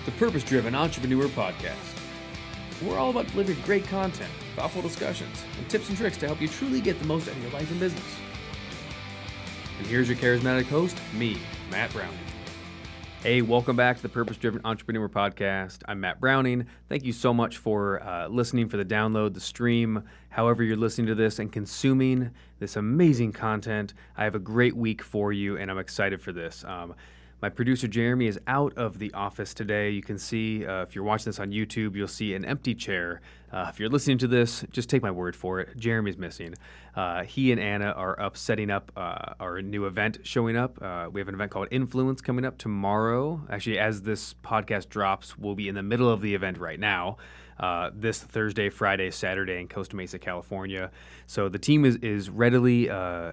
the Purpose-Driven Entrepreneur Podcast. We're all about delivering great content, thoughtful discussions, and tips and tricks to help you truly get the most out of your life and business. And here's your charismatic host, me, Matt Brauning. Hey, welcome back to the Purpose-Driven Entrepreneur Podcast. I'm Matt Brauning. Thank you so much for listening, for the download, the stream, however you're listening to this and consuming this amazing content. I have a great week for you, and I'm excited for this. My producer, Jeremy, is out of the office today. You can see, if you're watching this on YouTube, you'll see an empty chair. If you're listening to this, just take my word for it. Jeremy's missing. He and Anna are up setting up our new event showing up. We have an event called Influence coming up tomorrow. Actually, as this podcast drops, we'll be in the middle of the event right now. This Thursday, Friday, Saturday in Costa Mesa, California. So the team is readily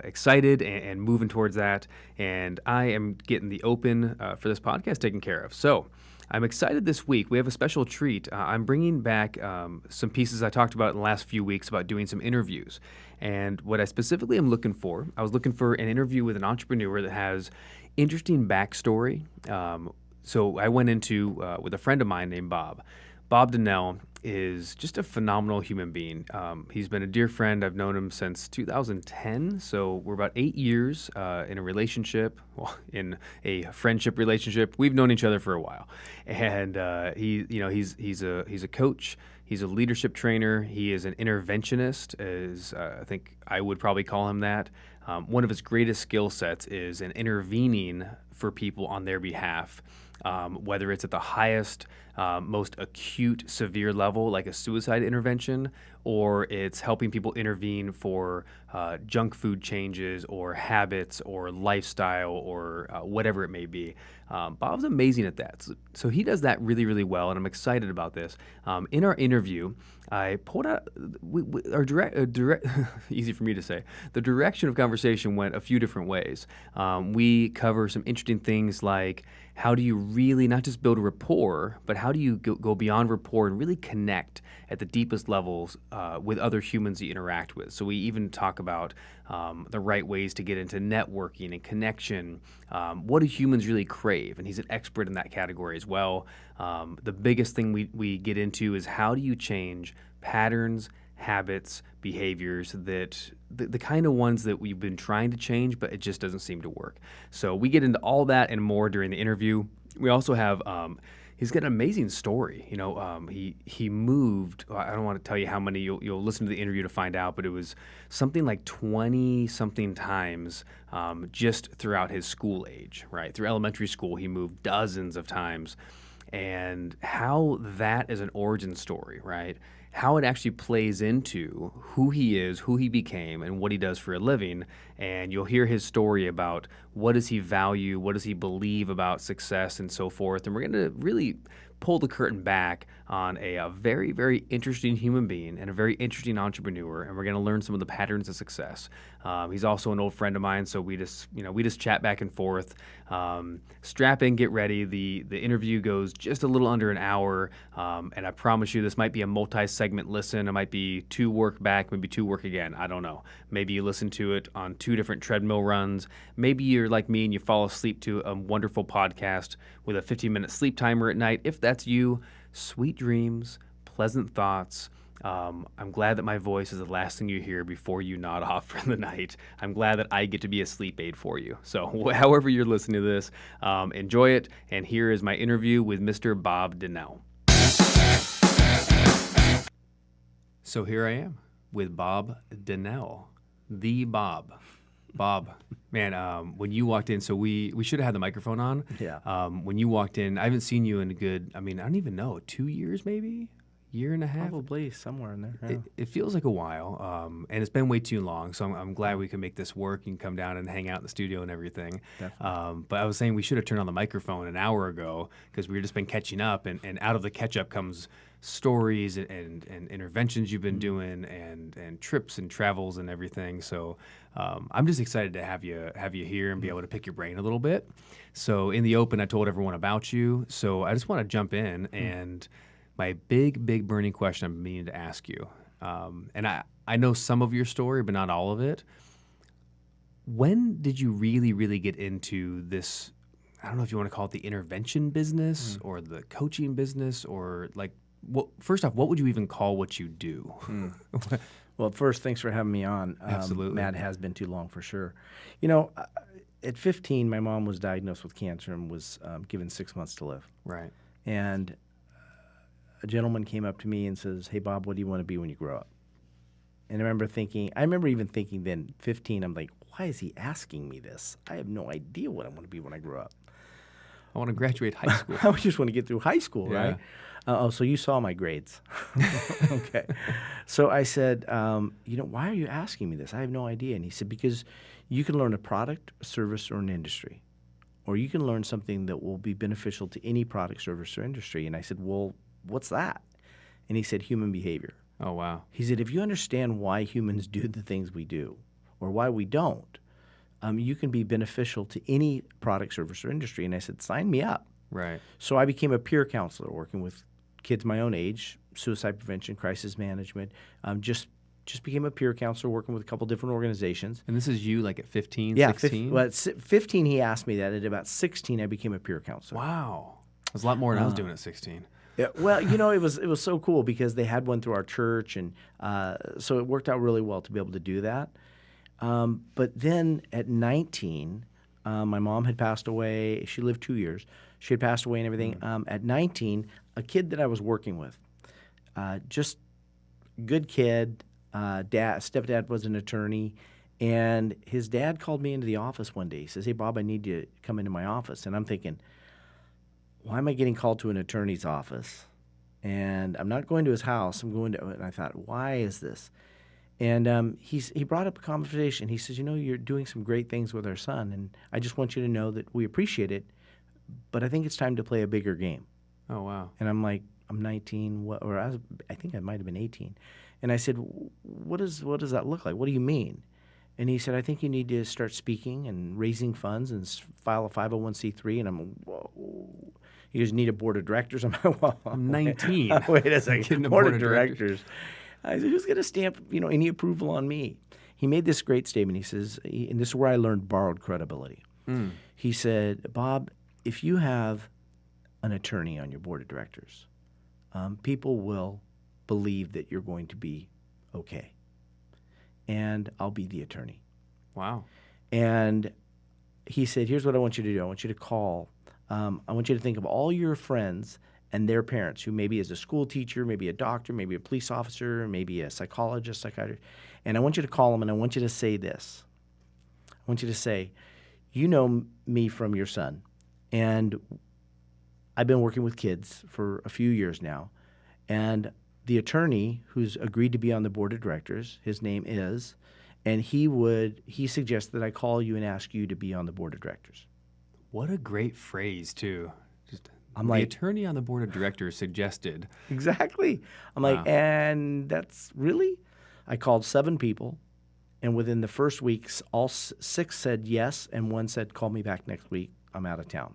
excited and moving towards that, and I am getting the open for this podcast taken care of. So I'm excited this week. We have a special treat. I'm bringing back some pieces I talked about in the last few weeks about doing some interviews. And what I specifically am looking for, I was looking for an interview with an entrepreneur that has interesting backstory. So I went into with a friend of mine named Bob. Bob Donnell is just a phenomenal human being. He's been a dear friend. I've known him since 2010, so we're about 8 years in a relationship, in a friendship relationship. We've known each other for a while, and he's a coach. He's a leadership trainer. He is an interventionist, I think I would probably call him that. One of his greatest skill sets is in intervening for people on their behalf. Whether it's at the highest, most acute, severe level, like a suicide intervention, or it's helping people intervene for junk food changes or habits or lifestyle or whatever it may be. Bob's amazing at that. So he does that really, really well, and I'm excited about this. In our interview, I pulled out our direct easy for me to say. The direction of conversation went a few different ways. We cover some interesting things like how do you really not just build a rapport, but how do you go beyond rapport and really connect at the deepest levels with other humans you interact with. So we even talk about the right ways to get into networking and connection. What do humans really crave? And he's an expert in that category as well. The biggest thing we get into is how do you change patterns, habits, behaviors that the kind of ones that we've been trying to change, but it just doesn't seem to work. So we get into all that and more during the interview. We also have he's got an amazing story. He moved. I don't want to tell you how many. You'll listen to the interview to find out, but it was something like 20-something times just throughout his school age. Right through elementary school, he moved dozens of times, and how that is an origin story. Right. How it actually plays into who he is, who he became, and what he does for a living. And you'll hear his story about what does he value, what does he believe about success, and so forth. And we're going to really pull the curtain back on a very, very interesting human being and a very interesting entrepreneur, and we're going to learn some of the patterns of success. He's also an old friend of mine, so we just chat back and forth. Strap in, get ready. The interview goes just a little under an hour, and I promise you this might be a multi-segment listen. It might be 2 work back, maybe 2 work again. I don't know. Maybe you listen to it on 2 different treadmill runs. Maybe you're like me and you fall asleep to a wonderful podcast with a 15-minute sleep timer at night. If that's you, sweet dreams, pleasant thoughts. I'm glad that my voice is the last thing you hear before you nod off for the night. I'm glad that I get to be a sleep aid for you. So however you're listening to this, enjoy it. And here is my interview with Mr. Bob Donnell. So here I am with Bob Donnell, the Bob. Bob, man, when you walked in, so we should have had the microphone on. Yeah. When you walked in, I haven't seen you in a good, I don't even know, 2 years maybe? Year and a half? Probably somewhere in there. Yeah. It feels like a while, and it's been way too long, so I'm glad we can make this work and come down and hang out in the studio and everything. Definitely. But I was saying we should have turned on the microphone an hour ago because we've just been catching up, and out of the catch-up comes stories and interventions you've been doing and trips and travels and everything. So I'm just excited to have you here and be able to pick your brain a little bit. So in the open, I told everyone about you. So I just want to jump in and my big burning question I'm meaning to ask you. And I know some of your story, but not all of it. When did you really get into this I don't know if you want to call it the intervention business or the coaching business or like, first off, what would you even call what you do? Well, first, thanks for having me on. Absolutely. Matt, has been too long for sure. At 15, my mom was diagnosed with cancer and was given 6 months to live. Right. And a gentleman came up to me and says, "Hey, Bob, what do you want to be when you grow up?" And I remember even thinking then, 15, I'm like, why is he asking me this? I have no idea what I want to be when I grow up. I want to graduate high school. I just want to get through high school, Yeah. right? So you saw my grades. Okay. So I said, why are you asking me this? I have no idea. And he said, because you can learn a product, a service, or an industry. Or you can learn something that will be beneficial to any product, service, or industry. And I said, well, what's that? And he said, human behavior. Oh, wow. He said, if you understand why humans do the things we do or why we don't, you can be beneficial to any product, service, or industry. And I said, sign me up. Right. So I became a peer counselor working with kids my own age, suicide prevention, crisis management. Just became a peer counselor working with a couple different organizations. And this is you like at 15, Yeah, 16? At 15 he asked me that. At about 16 I became a peer counselor. Wow. That's a lot more than I was doing at 16. Yeah, well, it was so cool because they had one through our church, and so it worked out really well to be able to do that. But then at 19, my mom had passed away. She lived 2 years. She had passed away and everything. At 19, a kid that I was working with, just good kid, stepdad was an attorney, and his dad called me into the office one day. He says, "Hey, Bob, I need you to come into my office." And I'm thinking, why am I getting called to an attorney's office? And I'm not going to his house. I'm going to, and I thought, why is this? And he brought up a conversation. He says, you're doing some great things with our son, and I just want you to know that we appreciate it, but I think it's time to play a bigger game. Oh, wow. And I'm like, I'm 19, I think I might have been 18. And I said, what does that look like? What do you mean? And he said, I think you need to start speaking and raising funds and file a 501c3. And I'm, whoa. You just need a board of directors. I'm like, well, I'm 19. Wait a second. Getting a Board of directors. I said, who's going to stamp, any approval on me? He made this great statement. He says, and this is where I learned borrowed credibility. He said, Bob, if you have an attorney on your board of directors, people will believe that you're going to be okay. And I'll be the attorney. Wow. And he said, here's what I want you to do. I want you to call. I want you to think of all your friends and their parents who maybe is a school teacher, maybe a doctor, maybe a police officer, maybe a psychologist, psychiatrist. And I want you to call them and I want you to say this. I want you to say, you know me from your son. And I've been working with kids for a few years now. And the attorney who's agreed to be on the board of directors, his name is, and he suggests that I call you and ask you to be on the board of directors. What a great phrase, too. I'm the like, attorney on the board of directors suggested. Exactly. I'm Wow. like, and that's really? I called 7 people, and within the first weeks, all 6 said yes, and 1 said, call me back next week. I'm out of town.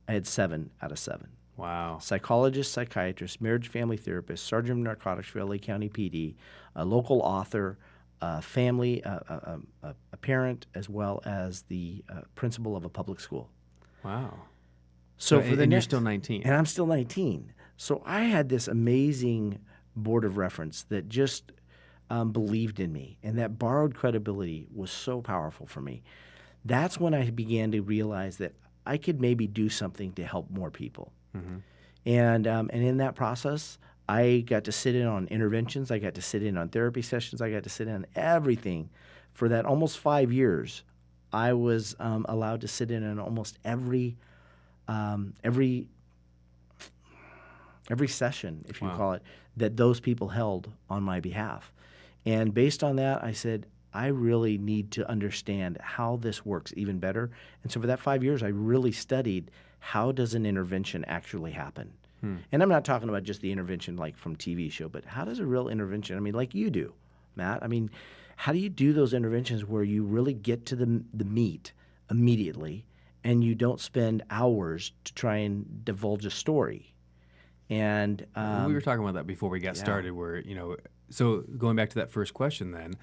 I had 7 out of 7. Wow. Psychologist, psychiatrist, marriage family therapist, sergeant of narcotics for LA County PD, a local author, a family, a parent, as well as the principal of a public school. Wow. So and you're still 19. And I'm still 19. So I had this amazing board of reference that just believed in me, and that borrowed credibility was so powerful for me. That's when I began to realize that I could maybe do something to help more people. Mm-hmm. And in that process, I got to sit in on interventions. I got to sit in on therapy sessions. I got to sit in on everything. For that almost 5 years, I was allowed to sit in on almost every session, if you Wow. call it, that those people held on my behalf. And based on that, I said, I really need to understand how this works even better. And so for that 5 years, I really studied how does an intervention actually happen. And I'm not talking about just the intervention like from TV show, but how does a real intervention, I mean, like you do, Matt, I mean, how do you do those interventions where you really get to the meat immediately and you don't spend hours to try and divulge a story? And we were talking about that before we got started where, so going back to that first question then,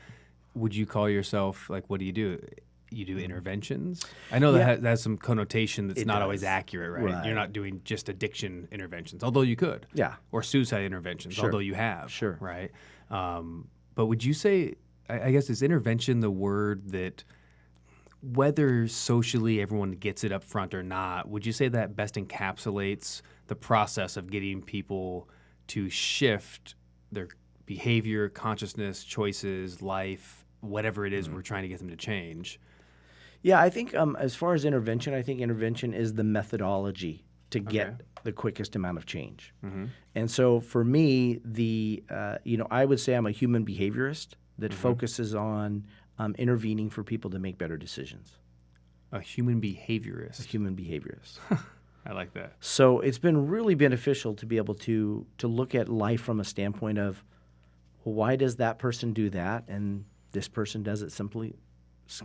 would you call yourself, like, what do you do? you do interventions. I know that has some connotation that's It not always does. accurate, right? Right. You're not doing just addiction interventions, although you could. Yeah. Or suicide interventions, Sure. although you have. Sure. Right? But would you say, I guess, is intervention the word that, whether socially everyone gets it up front or not, would you say that best encapsulates the process of getting people to shift their behavior, consciousness, choices, life, whatever it is we're trying to get them to change? Yeah, I think as far as intervention, I think intervention is the methodology to get the quickest amount of change. And so for me, I would say I'm a human behaviorist that focuses on intervening for people to make better decisions. A human behaviorist. A human behaviorist. I like that. So it's been really beneficial to be able to look at life from a standpoint of, well, why does that person do that and this person does it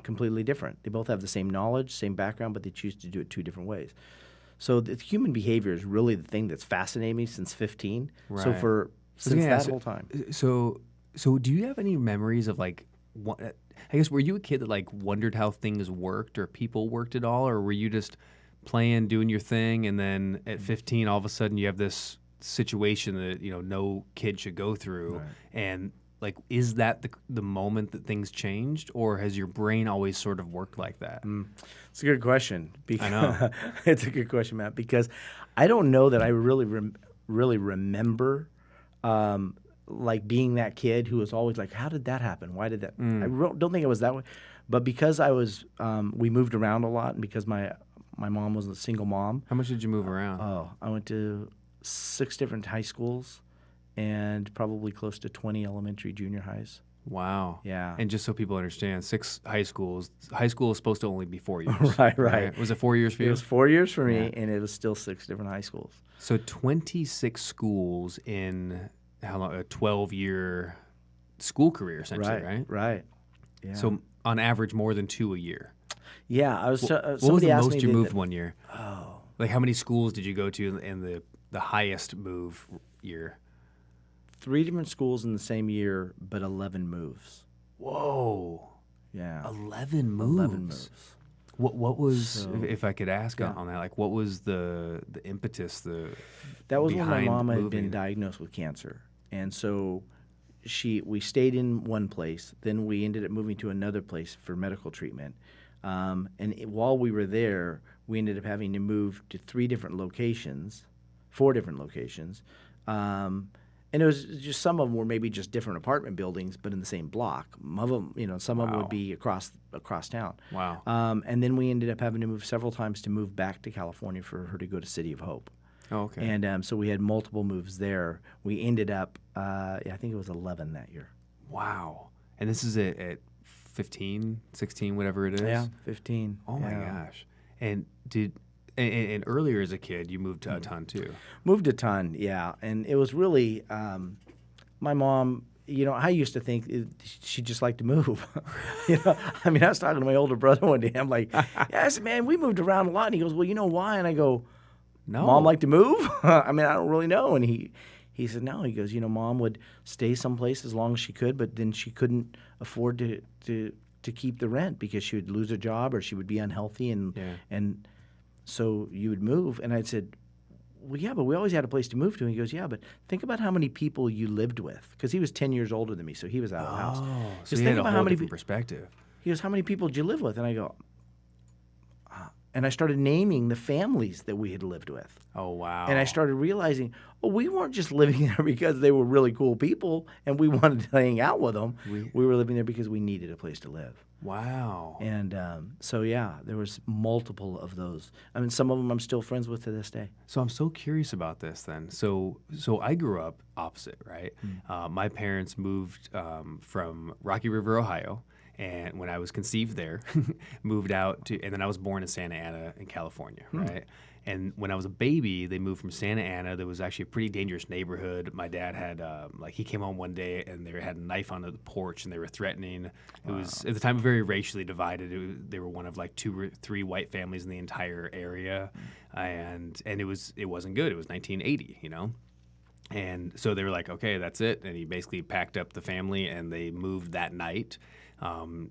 completely different? They both have the same knowledge, same background, but they choose to do it two different ways. So the human behavior is really the thing that's fascinated me since 15. Right. So since that whole time. So do you have any memories of like, I guess, were you a kid that like wondered how things worked or people worked at all, or were you just playing, doing your thing, and then at 15, all of a sudden you have this situation that no kid should go through, and like, is that the moment that things changed, or has your brain always sort of worked like that? It's a good question. I know. It's a good question, Matt, because I don't know that I really remember like being that kid who was always like, how did that happen? Why did that? I don't think it was that way. But because we moved around a lot, and because my mom was a single mom. How much did you move around? I went to 6 different high schools and probably close to 20 elementary, junior highs. Wow. Yeah. And just so people understand, 6 high schools. High school is supposed to only be 4 years. Right. Was it 4 years for you? It was 4 years for me, and it was still 6 different high schools. So 26 schools in how long? A 12-year school career, essentially, right? Right. Yeah. So on average, more than 2 a year. Yeah. I was. What was Somebody the asked most me you that- moved one year? Oh. Like, how many schools did you go to in the highest move year? 3 different schools in the same year, but 11 moves. Whoa. Yeah. 11 moves. 11 moves. What was, So- if I could ask on that, like, what was the impetus, That was when my behind mom had moving? been diagnosed with cancer, and so we stayed in one place. Then we ended up moving to another place for medical treatment. While we were there, we ended up having to move to 4 different locations. And it was just, some of them were maybe just different apartment buildings, but in the same block. Some of them would be across town. Wow. And then we ended up having to move several times to move back to California for her to go to City of Hope. Oh, okay. And so we had multiple moves there. We ended up, I think it was 11 that year. Wow. And this is at 15, 16, whatever it is? Yeah, 15. Oh, my gosh. And and earlier as a kid, you moved a ton, too. Moved a ton, yeah. And it was really, my mom, I used to think she just liked to move. I mean, I was talking to my older brother one day. I'm like, yeah, I said, man, we moved around a lot. And he goes, well, you know why? And I go, No. Mom liked to move? I mean, I don't really know. And he said, no. He goes, Mom would stay someplace as long as she could, but then she couldn't afford to keep the rent because she would lose her job or she would be unhealthy. And so you would move. And I said, well, yeah, but we always had a place to move to. And he goes, yeah, but think about how many people you lived with. Because he was 10 years older than me, so he was out of the house. Oh, so Just you think had a about whole how many different perspective. He goes, how many people did you live with? And I go, and I started naming the families that we had lived with. Oh, wow. And I started realizing, we weren't just living there because they were really cool people and we wanted to hang out with them. We were living there because we needed a place to live. Wow. And so, yeah, there was multiple of those. I mean, some of them I'm still friends with to this day. So I'm so curious about this then. So I grew up opposite, right? My parents moved from Rocky River, Ohio, and when I was conceived there, moved out to, and then I was born in Santa Ana in California, right? And when I was a baby, they moved from Santa Ana. There was actually a pretty dangerous neighborhood. My dad had, he came home one day and they had a knife on the porch and they were threatening. It was, at the time, very racially divided. They were one of like 2 or 3 white families in the entire area. And it wasn't good. It was 1980, And so they were like, okay, that's it. And he basically packed up the family and they moved that night.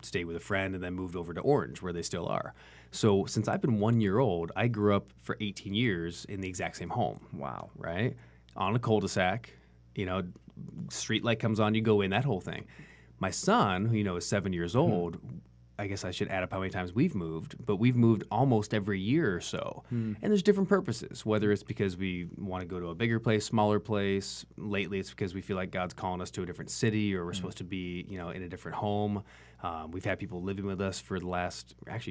stayed with a friend, and then moved over to Orange, where they still are. So since I've been 1 year old, I grew up for 18 years in the exact same home. Wow. Right? On a cul-de-sac, street light comes on, you go in, that whole thing. My son, who is 7 years old, I guess I should add up how many times we've moved, but we've moved almost every year or so. And there's different purposes, whether it's because we want to go to a bigger place, smaller place. Lately, it's because we feel like God's calling us to a different city, or we're supposed to be, in a different home. We've had people living with us for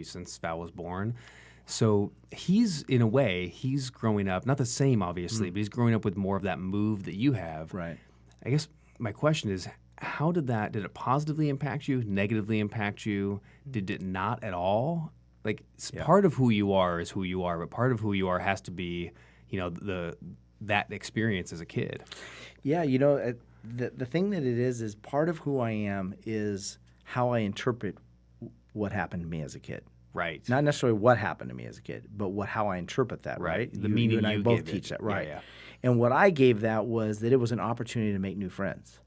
since Val was born. So he's growing up, not the same, obviously, but he's growing up with more of that move that you have. Right. I guess my question is, how did it positively impact you, negatively impact you? Did it not at all? Like, part of who you are is who you are, but part of who you are has to be, that experience as a kid. Yeah, the thing that it is part of who I am is how I interpret what happened to me as a kid. Right. Not necessarily what happened to me as a kid, but how I interpret that, right? The meaning you and I both teach that, right? Yeah. And what I gave that was that it was an opportunity to make new friends.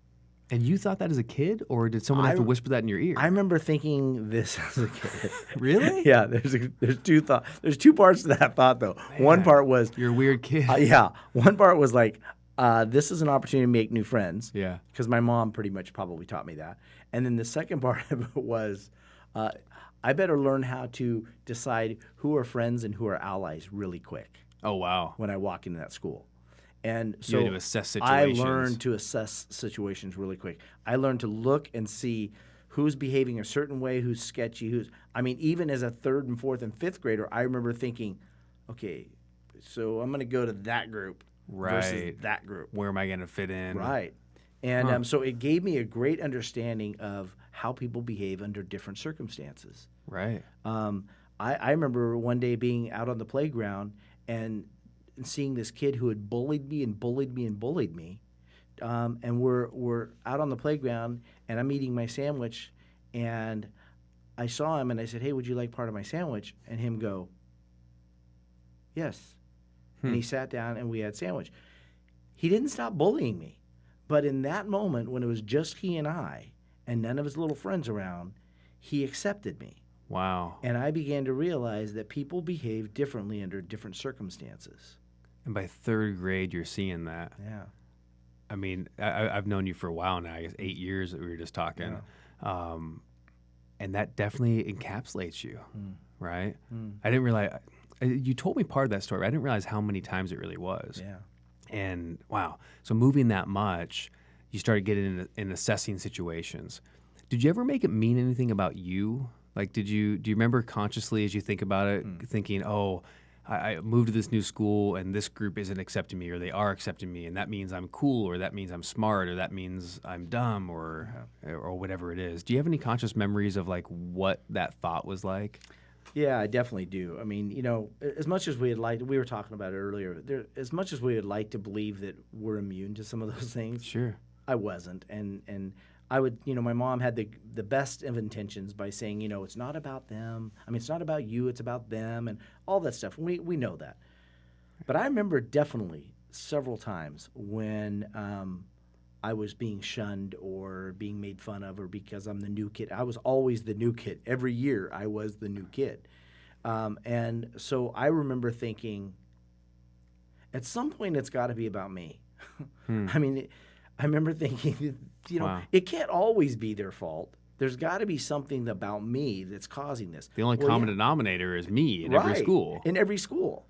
And you thought that as a kid, or did someone have to whisper that in your ear? I remember thinking this as a kid. Really? Yeah. There's two parts to that thought, though. Man, one part was you're a weird kid. One part was like, this is an opportunity to make new friends. Yeah. Because my mom pretty much probably taught me that. And then the second part of it was, I better learn how to decide who are friends and who are allies really quick. Oh, wow. When I walk into that school. And so you had to assess situations. I learned to assess situations really quick. I learned to look and see who's behaving a certain way, who's sketchy, even as a 3rd and 4th and 5th grader, I remember thinking, okay, so I'm going to go to that group versus that group. Where am I going to fit in? Right. And so it gave me a great understanding of how people behave under different circumstances. Right. I remember one day being out on the playground and seeing this kid who had bullied me and bullied me and bullied me. And we're out on the playground, and I'm eating my sandwich, and I saw him, and I said, hey, would you like part of my sandwich? And him go, yes. And he sat down, and we had sandwich. He didn't stop bullying me. But in that moment, when it was just he and I, and none of his little friends around, he accepted me. Wow. And I began to realize that people behave differently under different circumstances. And by 3rd grade, you're seeing that. Yeah. I mean, I've known you for a while now, I guess 8 years that we were just talking. Yeah. And that definitely encapsulates you, right? I didn't realize, you told me part of that story, but I didn't realize how many times it really was. Yeah. And wow, so moving that much, you started getting in assessing situations. Did you ever make it mean anything about you? Like, do you remember consciously as you think about it, thinking, oh, I moved to this new school and this group isn't accepting me, or they are accepting me, and that means I'm cool, or that means I'm smart, or that means I'm dumb, or whatever it is. Do you have any conscious memories of like what that thought was like? Yeah, I definitely do. I mean, as much as we were talking about it earlier, as much as we would like to believe that we're immune to some of those things, sure, I wasn't. And I would, my mom had the best of intentions by saying, it's not about them. I mean, it's not about you, it's about them, and all that stuff. We know that. But I remember definitely several times when I was being shunned or being made fun of, or because I'm the new kid. I was always the new kid. Every year I was the new kid. And so I remember thinking, at some point it's got to be about me. I mean, I remember thinking, wow. It can't always be their fault. There's got to be something about me that's causing this. The only common denominator is me in every school. In every school.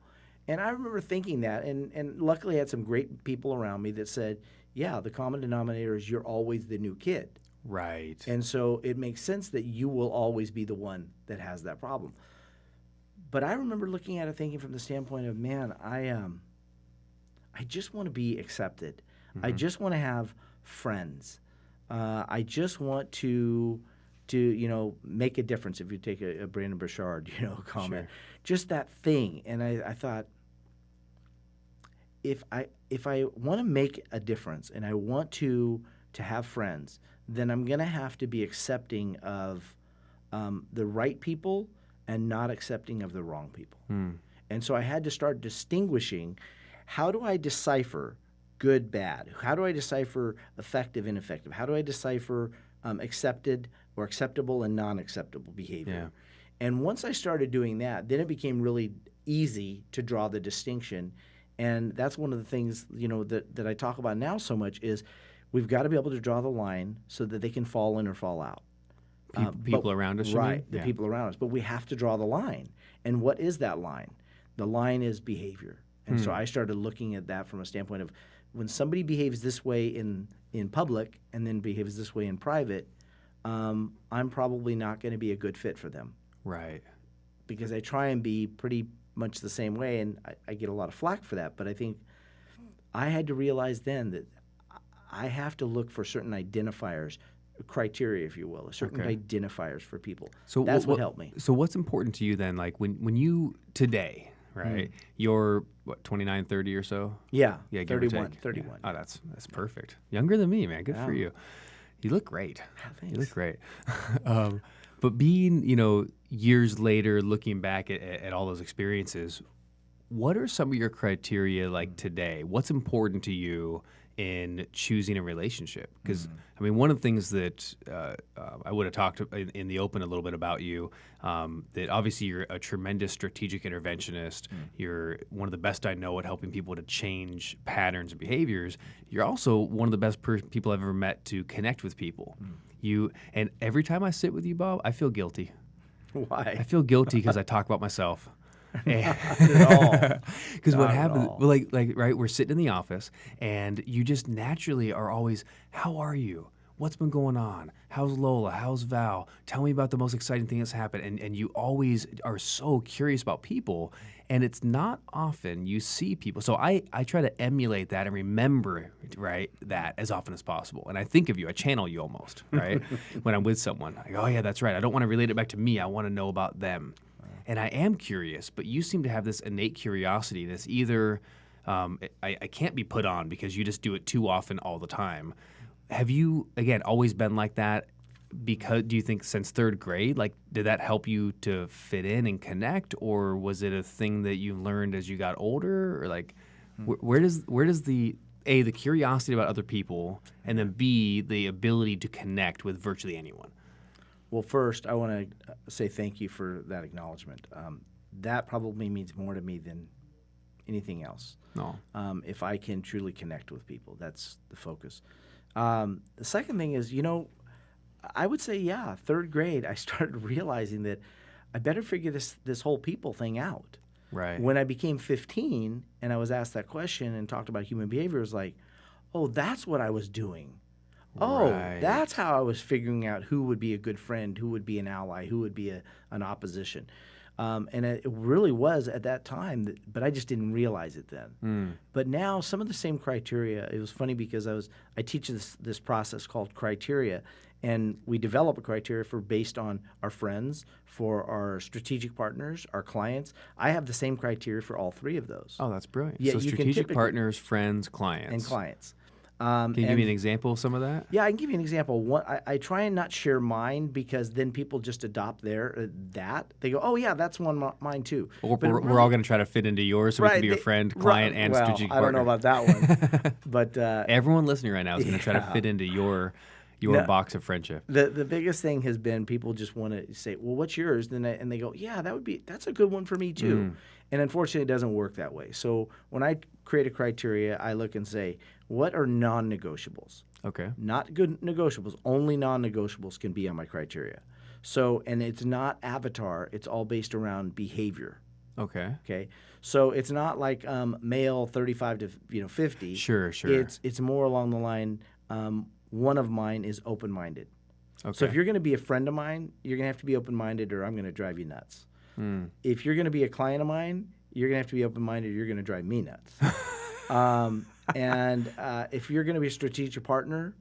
And I remember thinking that, and luckily I had some great people around me that said, yeah, the common denominator is you're always the new kid. Right. And so it makes sense that you will always be the one that has that problem. But I remember looking at it thinking from the standpoint of, man, I just want to be accepted. I just want to have friends. I just want to make a difference. If you take a Brandon Burchard, comment, sure. Just that thing. And I thought, if I want to make a difference and I want to have friends, then I'm going to have to be accepting of the right people and not accepting of the wrong people. And so I had to start distinguishing, how do I decipher good, bad? How do I decipher effective, ineffective? How do I decipher accepted or acceptable and non-acceptable behavior. Yeah. And once I started doing that, then it became really easy to draw the distinction. And that's one of the things, that I talk about now so much is we've got to be able to draw the line so that they can fall in or fall out. People around us, right? You mean? The people around us, but we have to draw the line. And what is that line? The line is behavior. And so I started looking at that from a standpoint of when somebody behaves this way in public and then behaves this way in private, I'm probably not going to be a good fit for them. Right. Because I try and be pretty much the same way, and I get a lot of flack for that. But I think I had to realize then that I have to look for certain identifiers, criteria, if you will, certain identifiers for people. So that's what helped me. So what's important to you then? Like when you today, right? You're what, 29, 30 or so? Yeah, give 31. or take. 31. Yeah. Oh, that's perfect. Younger than me, man. Good for you. You look great. Thanks. You look great. But being, years later, looking back at all those experiences, what are some of your criteria like today? What's important to you in choosing a relationship? Because, one of the things that I would have talked in the open a little bit about you, that obviously you're a tremendous strategic interventionist. You're one of the best I know at helping people to change patterns and behaviors. You're also one of the best people I've ever met to connect with people. And every time I sit with you, Bob, I feel guilty. Why? I feel guilty because I talk about myself. Not at all. Because what happens, like right, we're sitting in the office, and you just naturally are always, how are you? What's been going on? How's Lola? How's Val? Tell me about the most exciting thing that's happened. And you always are so curious about people, and it's not often you see people. So I try to emulate that and remember, right, that as often as possible. And I think of you, I channel you almost, right, when I'm with someone. I go, oh, yeah, that's right. I don't want to relate it back to me. I want to know about them. And I am curious, but you seem to have this innate curiosity that's either I can't be put on because you just do it too often all the time. Have you, again, always been like that? Because do you think since third grade, like, did that help you to fit in and connect, or was it a thing that you learned as you got older, or like, where does the curiosity about other people, and then B, the ability to connect with virtually anyone? Well, first, I want to say thank you for that acknowledgement. That probably means more to me than anything else. No. If I can truly connect with people, that's the focus. The second thing is, I would say, third grade, I started realizing that I better figure this whole people thing out. Right. When I became 15 and I was asked that question and talked about human behavior, it was like, oh, that's what I was doing. Oh, that's how I was figuring out who would be a good friend, who would be an ally, who would be an opposition. And it really was at that time, but I just didn't realize it then. But now some of the same criteria, it was funny because I teach this process called criteria, and we develop a criteria based on our friends, for our strategigic partners, our clients. I have the same criteria for all three of those. Oh, that's brilliant. Yeah, so strategic partners, friends, clients. And clients. Can you give me an example of some of that? Yeah, I can give you an example. I try and not share mine because then people just adopt that. They go, oh, yeah, that's mine too. Or we're all going to try to fit into yours so we can be your friend, client, and strategic partner. I don't know about that one. But everyone listening right now is going to try to fit into your box of friendship. The biggest thing has been people just want to say, well, what's yours? And they go, yeah, that's a good one for me too. And unfortunately, it doesn't work that way. So when I create a criteria, I look and say, what are non-negotiables? Okay. Not good negotiables. Only non-negotiables can be on my criteria. So, and it's not avatar. It's all based around behavior. Okay. Okay. So it's not like male 35 to 50. Sure. It's more along the line. One of mine is open-minded. Okay. So if you're going to be a friend of mine, you're going to have to be open-minded, or I'm going to drive you nuts. If you're going to be a client of mine, you're going to have to be open-minded, or you're going to drive me nuts. And if you're going to be a strategic partner,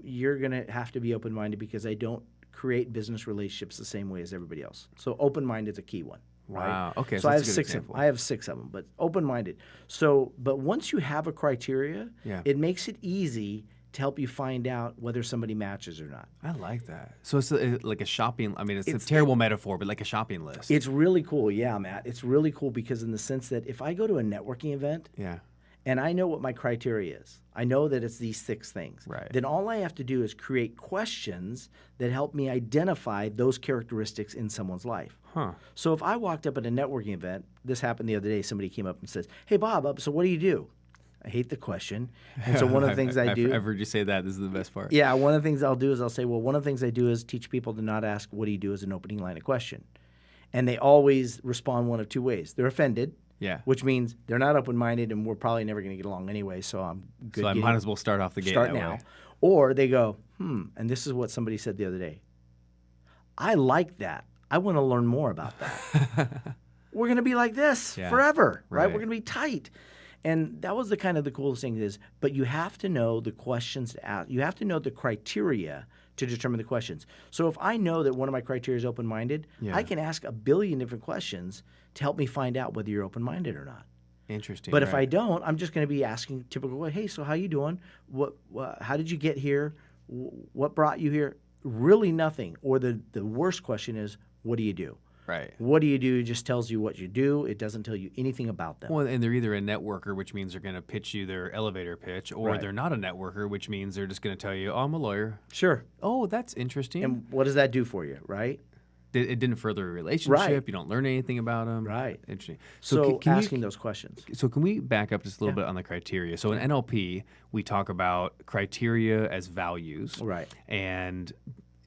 you're going to have to be open-minded, because I don't create business relationships the same way as everybody else. So open-minded is a key one. Right? Wow. Okay. So I have that's a good six. example. I have 6 of them, but open-minded. So, but once you have a criteria, it makes it easy to help you find out whether somebody matches or not. I like that. So it's like a shopping. I mean, it's a terrible metaphor, but like a shopping list. It's really cool, yeah, Matt. It's really cool because in the sense that if I go to a networking event, and I know what my criteria is. I know that it's these 6 things. Right. Then all I have to do is create questions that help me identify those characteristics in someone's life. Huh. So if I walked up at a networking event, this happened the other day, somebody came up and says, "Hey, Bob, so what do you do?" I hate the question. And so one of the things I do... I've heard you say that. This is the best part. Yeah, one of the things I'll do is I'll say, well, one of the things I do is teach people to not ask, "What do you do?" as an opening line of question. And they always respond one of 2 ways. They're offended. Yeah. Which means they're not open-minded, and we're probably never going to get along anyway, so I'm good. So I might as well start off the gate Start that now. way. Or they go, and this is what somebody said the other day. "I like that. I want to learn more about that." We're going to be like this forever, right? We're going to be tight. And that was the coolest thing is, but you have to know the questions to ask. You have to know the criteria to determine the questions. So if I know that one of my criteria is open-minded, I can ask a billion different questions to help me find out whether you're open-minded or not. Interesting. But if I don't, I'm just going to be asking typical, "Hey, so how you doing? How did you get here? What brought you here?" Really nothing. Or the worst question is, "What do you do?" Right. What do you do? It just tells you what you do. It doesn't tell you anything about them. Well, and they're either a networker, which means they're going to pitch you their elevator pitch, or Right. they're not a networker, which means they're just going to tell you, "Oh, I'm a lawyer." Sure. Oh, that's interesting. And what does that do for you, right? It didn't further a relationship. Right. You don't learn anything about them. Right. Interesting. So can asking those questions. So can we back up just a little bit on the criteria? So in NLP, we talk about criteria as values. Right. And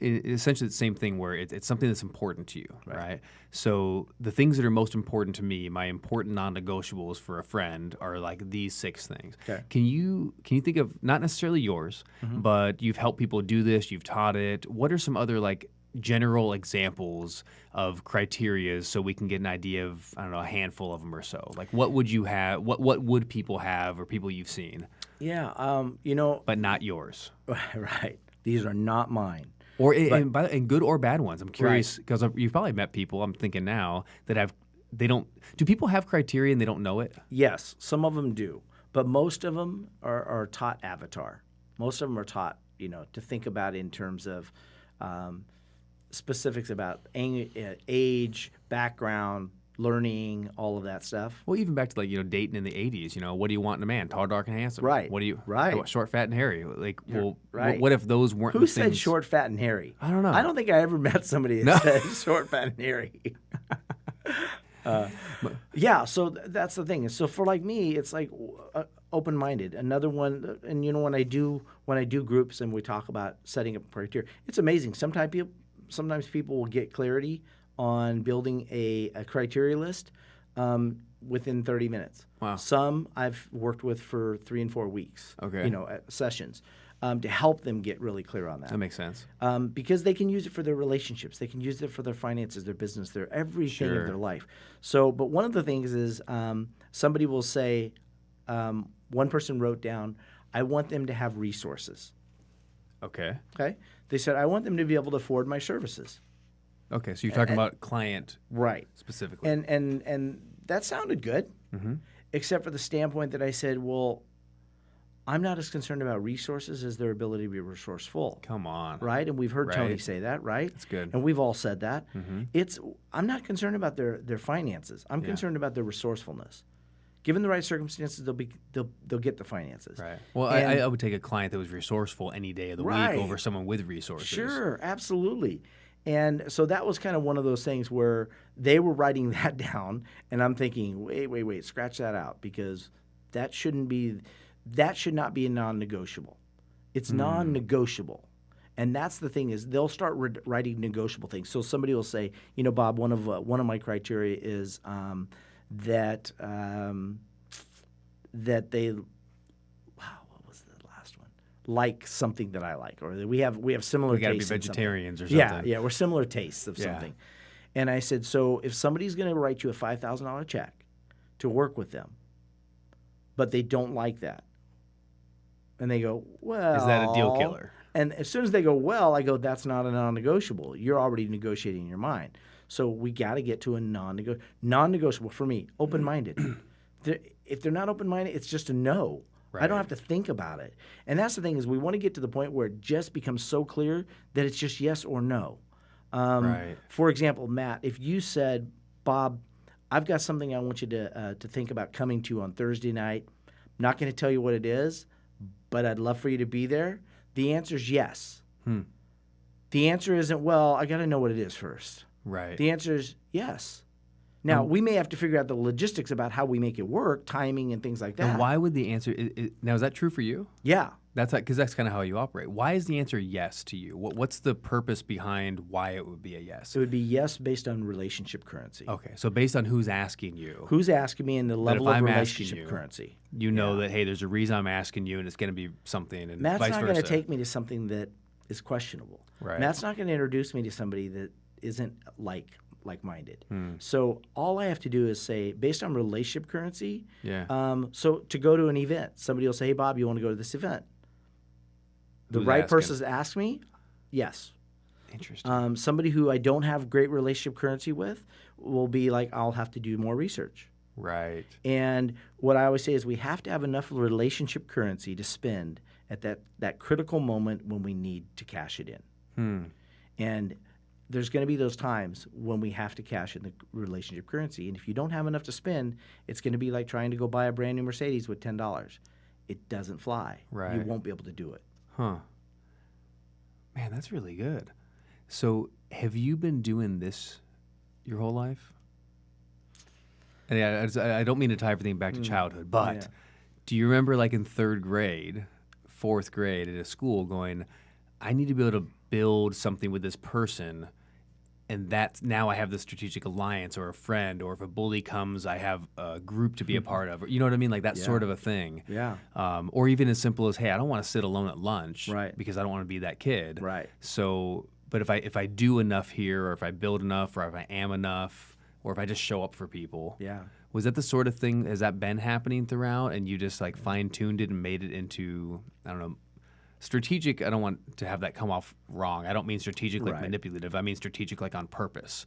essentially the same thing where it's something that's important to you, right? So the things that are most important to me, my important non-negotiables for a friend, are like these 6 things. Okay. Can you think of, not necessarily yours, but you've helped people do this, you've taught it. What are some other like general examples of criterias so we can get an idea of, I don't know, a handful of them or so? Like what would you have, what would people have, or people you've seen? Yeah, But not yours. right. These are not mine. Or and good or bad ones. I'm curious because you've probably met people, I'm thinking now, that do people have criteria and they don't know it? Yes, some of them do. But most of them are taught avatar. Most of them are taught, to think about in terms of specifics about age, background, learning, all of that stuff. Well, even back to like, dating in the 80s, what do you want in a man? Tall, dark, and handsome. Right. What do you, Right. what, short, fat, and hairy? Like, well, right. what if those weren't Who the said things? short, fat, and hairy? I don't know. I don't think I ever met somebody that said short, fat, and hairy. Yeah, so that's the thing. So for like me, it's like open-minded. Another one, and when I do groups and we talk about setting up criteria, it's amazing. Sometimes people will get clarity on building a criteria list within 30 minutes. Wow. Some I've worked with for 3 and 4 weeks. Okay. At sessions. To help them get really clear on that. That makes sense. Because they can use it for their relationships. They can use it for their finances, their business, their everything Sure. of their life. So, but one of the things is somebody will say, one person wrote down, "I want them to have resources." Okay. Okay? They said, "I want them to be able to afford my services." Okay, so you're talking about client Right. specifically. And that sounded good, except for the standpoint that I said, well, I'm not as concerned about resources as their ability to be resourceful. Come on. Right? And we've heard Tony Right. say that, right? That's good. And we've all said that. I'm not concerned about their finances. I'm Yeah. concerned about their resourcefulness. Given the right circumstances, they'll get the finances. Right. Well, And- I would take a client that was resourceful any day of the Right. week over someone with resources. Sure, absolutely. And so that was kind of one of those things where they were writing that down, and I'm thinking, wait, scratch that out, because that should not be a non-negotiable. It's non-negotiable. And that's the thing is they'll start writing negotiable things. So somebody will say, Bob, one of my criteria is that they, what was the last one? Like something that I like, or that we have similar We got to be tastes in something. vegetarians or something. Yeah, we're similar tastes of something. And I said, so if somebody's going to write you a $5,000 check to work with them, but they don't like that, and they go, well, Is that a deal killer? And as soon as they go, well, I go, that's not a non-negotiable. You're already negotiating in your mind. So we got to get to a non-negotiable for me, open-minded. If they're not open-minded, it's just a no. I don't have to think about it. And that's the thing is we want to get to the point where it just becomes so clear that it's just yes or no. Right. For example, Matt, if you said, Bob, I've got something I want you to think about coming to on Thursday night, not going to tell you what it is, but I'd love for you to be there, the answer is yes. The answer isn't, well, I got to know what it is first. Right. The answer is yes. Now, we may have to figure out the logistics about how we make it work, timing and things like that. And why would the answer now, is that true for you? Yeah. That's because that's kind of how you operate. Why is the answer yes to you? What's the purpose behind why it would be a yes? It would be yes based on relationship currency. Okay, so based on who's asking you. Who's asking me and the level of relationship currency. You know that, hey, there's a reason I'm asking you and it's going to be something and Matt's vice not versa. going to take me to something that is questionable. Right. Matt's not going to introduce me to somebody that isn't like-minded. So all I have to do is say, based on relationship currency, so to go to an event, somebody will say, hey, Bob, you want to go to this event? The Who's right asking? person's asked me, yes. Interesting. Somebody who I don't have great relationship currency with will be like, I'll have to do more research. Right. And what I always say is we have to have enough relationship currency to spend at that critical moment when we need to cash it in. And there's going to be those times when we have to cash in the relationship currency. And if you don't have enough to spend, it's going to be like trying to go buy a brand new Mercedes with $10. It doesn't fly. Right. You won't be able to do it. Huh. Man, that's really good. So have you been doing this your whole life? And I don't mean to tie everything back to childhood, but do you remember like in third grade, fourth grade at a school going, I need to be able to build something with this person, and that's now I have this strategic alliance or a friend, or if a bully comes, I have a group to be a part of. Or, you know what I mean? Like that sort of a thing. Yeah. Or even as simple as, hey, I don't want to sit alone at lunch because I don't want to be that kid. Right. So, but if I do enough here, or if I build enough, or if I am enough, or if I just show up for people. Yeah. Was that the sort of thing, has that been happening throughout, and you just like fine-tuned it and made it into, I don't know, strategic? I don't want to have that come off wrong. I don't mean strategic like manipulative. I mean strategic like on purpose.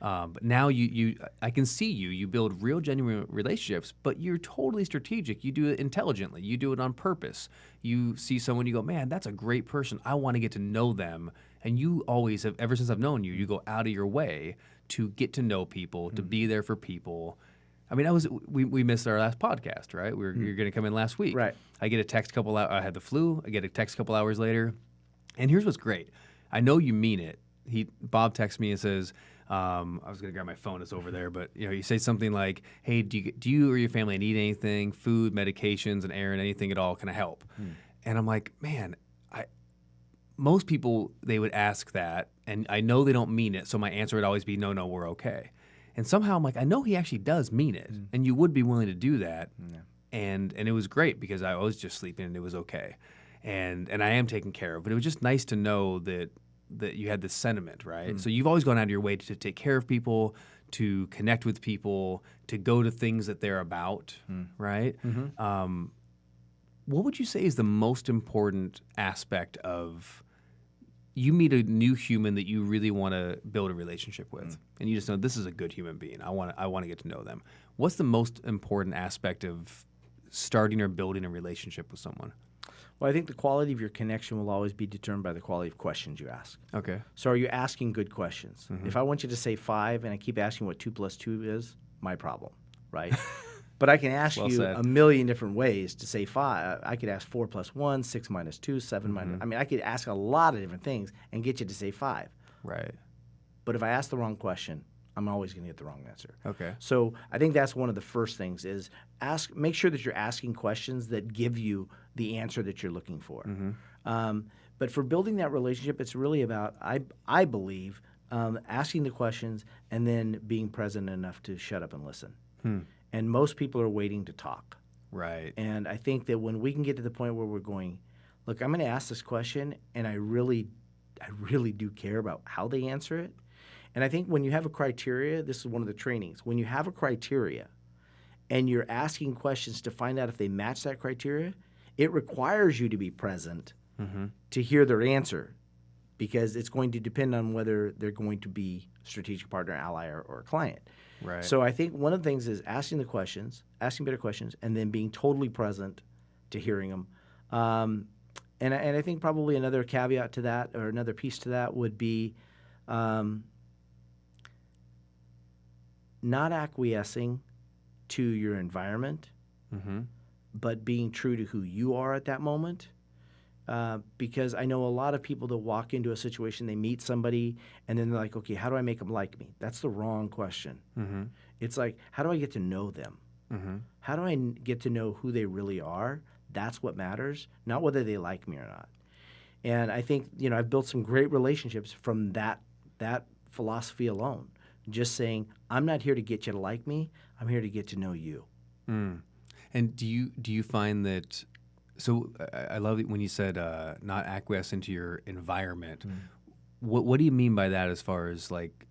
But now I can see you build real genuine relationships, but you're totally strategic. You do it intelligently. You do it on purpose. You see someone, you go, man, that's a great person. I want to get to know them. And you always have, ever since I've known you, you go out of your way to get to know people, to be there for people. I mean, we missed our last podcast, right? You're going to come in last week. Right. I get a text I had the flu. I get a text a couple hours later. And here's what's great. I know you mean it. Bob texts me and says, I was going to grab my phone. It's over there. But, you say something like, hey, do you or your family need anything, food, medications, and Aaron, anything at all? Can I help? And I'm like, man, most people, they would ask that. And I know they don't mean it. So my answer would always be, no, we're okay. And somehow I'm like, I know he actually does mean it, and you would be willing to do that. And it was great because I was just sleeping and it was okay. And I am taken care of. But it was just nice to know that you had this sentiment, right? So you've always gone out of your way to take care of people, to connect with people, to go to things that they're about, right? What would you say is the most important aspect of you meet a new human that you really want to build a relationship with, and you just know this is a good human being. I want to get to know them. What's the most important aspect of starting or building a relationship with someone? Well, I think the quality of your connection will always be determined by the quality of questions you ask. Okay. So are you asking good questions? If I want you to say 5 and I keep asking what 2 + 2 is, my problem, right? But I can ask you a million different ways to say 5. I could ask 4 + 1, 6 - 2, 7 minus. I mean, I could ask a lot of different things and get you to say 5. Right. But if I ask the wrong question, I'm always going to get the wrong answer. Okay. So I think that's one of the first things is make sure that you're asking questions that give you the answer that you're looking for. But for building that relationship, it's really about, I believe, asking the questions and then being present enough to shut up and listen. And most people are waiting to talk. Right. And I think that when we can get to the point where we're going, look, I'm going to ask this question, and I really do care about how they answer it. And I think when you have a criteria, this is one of the trainings, when you have a criteria and you're asking questions to find out if they match that criteria, it requires you to be present to hear their answer, because it's going to depend on whether they're going to be strategic partner, ally, or a client. Right. So I think one of the things is asking the questions, asking better questions, and then being totally present to hearing them. And I think probably another caveat to that, or another piece to that, would be not acquiescing to your environment but being true to who you are at that moment. Because I know a lot of people that walk into a situation, they meet somebody, and then they're like, okay, how do I make them like me? That's the wrong question. Mm-hmm. It's like, how do I get to know them? Mm-hmm. How do I get to know who they really are? That's what matters, not whether they like me or not. And I think, I've built some great relationships from that philosophy alone. Just saying, I'm not here to get you to like me. I'm here to get to know you. Mm. And do you find that? So I love it when you said not acquiesce into your environment. Mm. What do you mean by that? As far as like,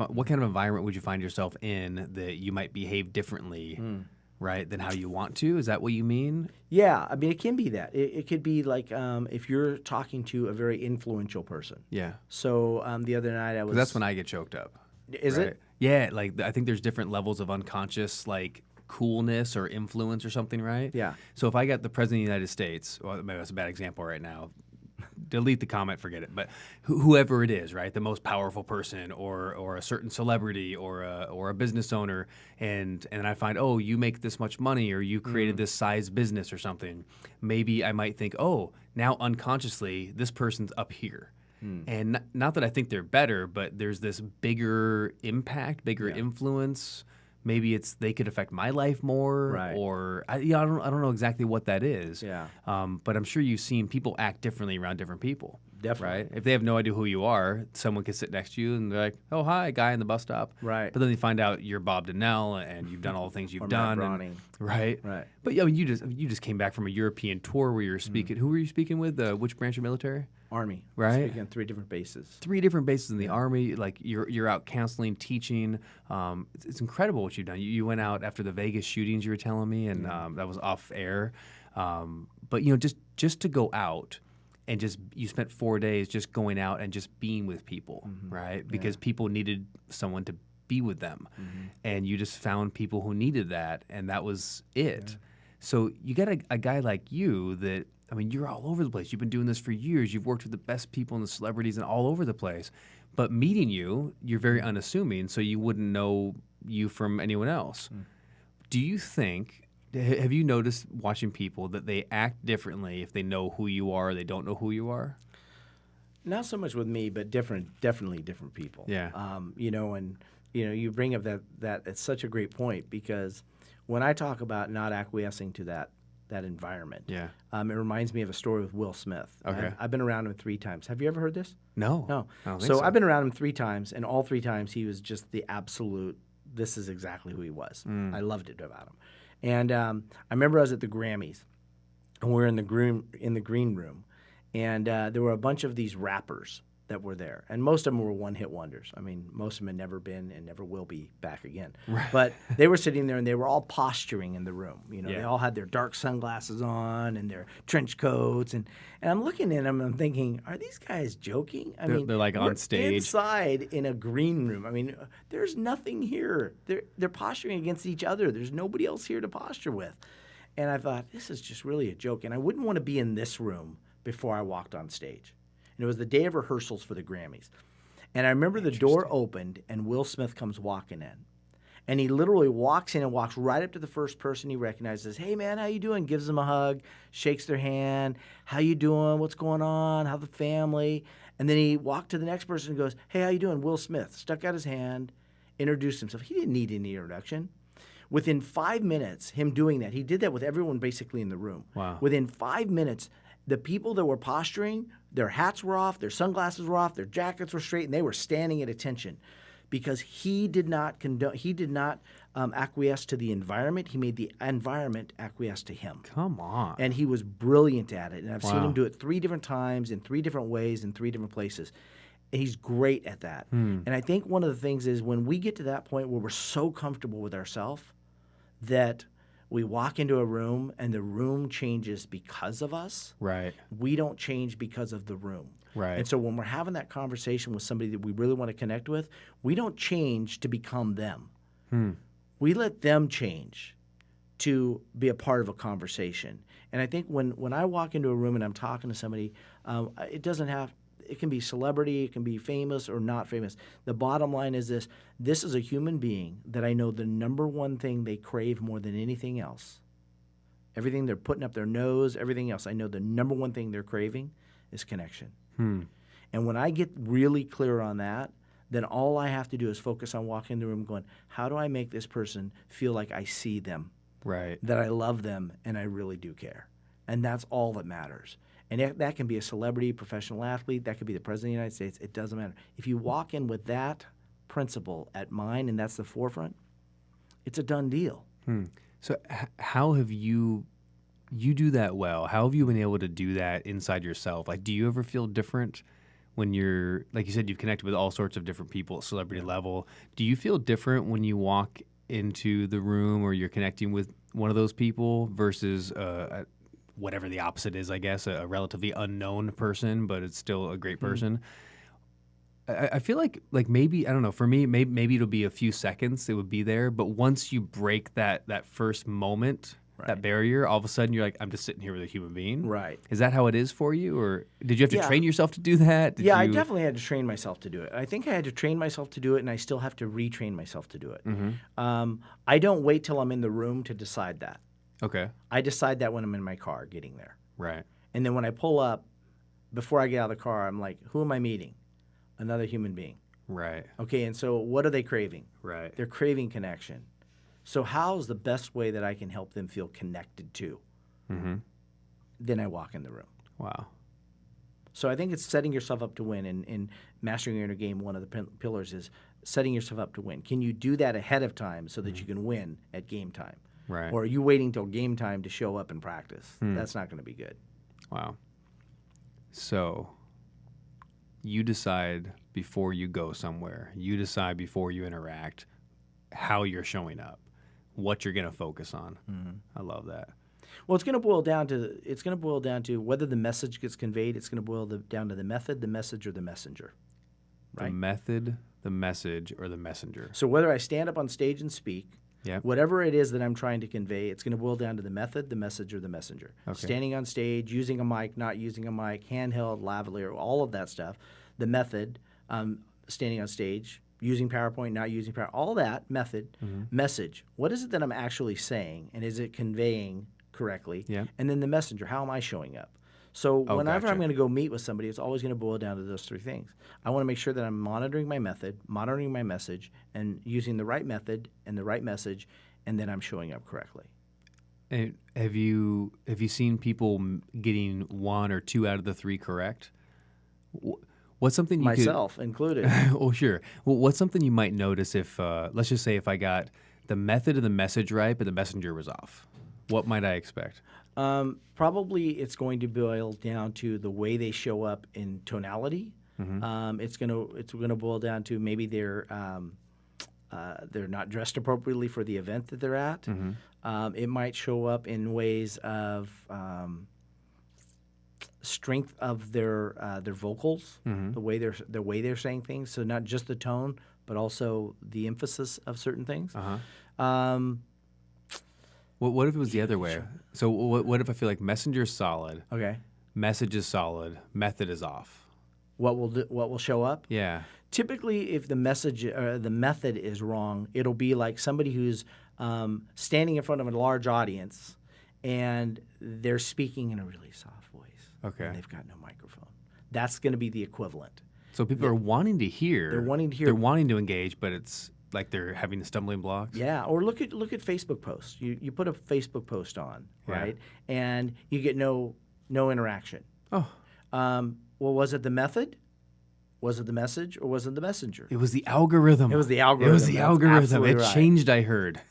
what kind of environment would you find yourself in that you might behave differently, right, than how you want to? Is that what you mean? Yeah, I mean, it can be that. It could be like if you're talking to a very influential person. Yeah. So the other night I was. That's when I get choked up. Is right? it? Yeah, like I think there's different levels of unconscious like coolness or influence or something, right? Yeah. So if I got the President of the United States, well, maybe that's a bad example right now. Delete the comment, forget it. But whoever it is, right, the most powerful person, or a certain celebrity, or a business owner, and I find, oh, you make this much money, or you created this size business or something. Maybe I might think, oh, now unconsciously this person's up here. And not that I think they're better, but there's this bigger impact, bigger influence. Maybe it's they could affect my life more, Right. or I don't know exactly what that is. Yeah. But I'm sure you've seen people act differently around different people. Definitely. Right? If they have no idea who you are, someone could sit next to you and they're like, "Oh, hi, guy in the bus stop." Right. But then they find out you're Bob Donnell and you've done all the things you've Or done. Matt and- Brauning. right. Right. But yeah, I mean, you just came back from a European tour where you were speaking. Who were you speaking with? Which branch of military? Army. Right. Speaking on 3 different bases. 3 different bases in the Army. Like you're out counseling, teaching. It's incredible what you've done. You went out after the Vegas shootings. You were telling me, and that was off air. But just to go out and you spent 4 days just going out and just being with people, right? Because people needed someone to be with them, and you just found people who needed that, and that was it. Yeah. So you got a guy like you that. I mean, you're all over the place. You've been doing this for years. You've worked with the best people and the celebrities and all over the place. But meeting you, you're very unassuming, so you wouldn't know you from anyone else. Do you think, have you noticed watching people that they act differently if they know who you are or they don't know who you are? Not so much with me, but definitely different people. Yeah. You bring up that it's such a great point, because when I talk about not acquiescing to that environment. Yeah. It reminds me of a story with Will Smith. Okay. I've been around him 3 times. Have you ever heard this? No. No. I don't think so. I've been around him 3 times, and all 3 times he was just the absolute, this is exactly who he was. I loved it about him. And I remember I was at the Grammys, and we're in the green room, and there were a bunch of these rappers that were there, and most of them were one-hit wonders. I mean, most of them had never been and never will be back again. Right. But they were sitting there, and they were all posturing in the room. They all had their dark sunglasses on and their trench coats, and I'm looking at them, and I'm thinking, are these guys joking? They're like on stage inside in a green room. I mean, there's nothing here. They're posturing against each other. There's nobody else here to posture with. And I thought, this is just really a joke, and I wouldn't want to be in this room before I walked on stage. And it was the day of rehearsals for the Grammys. And I remember the door opened and Will Smith comes walking in. And he literally walks in and walks right up to the first person he recognizes. Hey, man, how you doing? Gives them a hug, shakes their hand. How you doing? What's going on? How the family? And then he walked to the next person and goes, hey, how you doing? Will Smith. Stuck out his hand, introduced himself. He didn't need any introduction. Within 5 minutes, him doing that, he did that with everyone basically in the room. Wow. Within 5 minutes, the people that were posturing, their hats were off, their sunglasses were off, their jackets were straight, and they were standing at attention, because he did not acquiesce to the environment. He made the environment acquiesce to him. Come on. And he was brilliant at it. And I've seen Wow. him do it 3 different times in 3 different ways in 3 different places. And he's great at that. And I think one of the things is when we get to that point where we're so comfortable with ourselves that we walk into a room and the room changes because of us. Right. We don't change because of the room. Right. And so when we're having that conversation with somebody that we really want to connect with, we don't change to become them. We let them change to be a part of a conversation. And I think when I walk into a room and I'm talking to somebody, it can be celebrity, it can be famous or not famous. The bottom line is this is a human being that I know the number one thing they crave more than anything else everything they're putting up their nose, everything else. I know the number one thing they're craving is connection. And when I get really clear on that, then all I have to do is focus on walking in the room going, how do I make this person feel like I see them, Right. that I love them, and I really do care? And that's all that matters. And that can be a celebrity, professional athlete. That could be the President of the United States. It doesn't matter. If you walk in with that principle at mind and that's the forefront, it's a done deal. So how have you do that well? How have you been able to do that inside yourself? Like, do you ever feel different when you're, like you said, you've connected with all sorts of different people at celebrity level. Do you feel different when you walk into the room or you're connecting with one of those people versus whatever the opposite is, I guess, a relatively unknown person, but it's still a great person? I feel like maybe, I don't know, for me, maybe it'll be a few seconds it would be there, but once you break that first moment, that barrier, all of a sudden you're like, I'm just sitting here with a human being. Right. Is that how it is for you? Or did you have to train yourself to do that? I definitely had to train myself to do it. I think I had to train myself to do it, and I still have to retrain myself to do it. I don't wait till I'm in the room to decide that. Okay. I decide that when I'm in my car getting there. Right. And then when I pull up, before I get out of the car, I'm like, who am I meeting? Another human being. Right. Okay, and so what are they craving? Right. They're craving connection. So how's the best way that I can help them feel connected to? Then I walk in the room. Wow. So I think it's setting yourself up to win. In Mastering Your Inner Game, one of the pillars is setting yourself up to win. Can you do that ahead of time so that you can win at game time? Right. Or are you waiting till game time to show up and practice? That's not going to be good. Wow. So you decide before you go somewhere. You decide before you interact how you're showing up, what you're going to focus on. I love that. Well, it's going to boil down to whether the message gets conveyed. It's going to boil down to the method, the message, or the messenger. Right? The method, the message, or the messenger. So whether I stand up on stage and speak, whatever it is that I'm trying to convey, it's going to boil down to the method, the message, or the messenger. Okay. Standing on stage, using a mic, not using a mic, handheld, lavalier, all of that stuff. The method, standing on stage, using PowerPoint, not using PowerPoint, all that method, message. What is it that I'm actually saying, and is it conveying correctly? And then the messenger, how am I showing up? So whenever I'm going to go meet with somebody, it's always going to boil down to those three things. I want to make sure that I'm monitoring my method, monitoring my message, and using the right method and the right message, and then I'm showing up correctly. And have you seen people getting one or two out of the three correct? What's something you myself included? Oh, sure. Well, what's something you might notice if, let's just say, if I got the method of the message right, but the messenger was off? What might I expect? Probably it's going to boil down to the way they show up in tonality. It's gonna boil down to maybe they're not dressed appropriately for the event that they're at. It might show up in ways of strength of their vocals, the way they're saying things. So not just the tone, but also the emphasis of certain things. What if it was the other way? So what if I feel like messenger's solid, message is solid, method is off? What will show up? Yeah. Typically, if the message the method is wrong, it'll be like somebody who's standing in front of a large audience and they're speaking in a really soft voice. Okay. And they've got no microphone. That's going to be the equivalent. So people are wanting to hear. They're wanting to hear. They're wanting to engage, but it's like they're having stumbling blocks. Yeah. Or look at Facebook posts. You put a Facebook post on, right? And you get no interaction. Oh. Well, was it the method? Was it the message, or was it the messenger? It was the algorithm. It was the algorithm. It changed, I heard.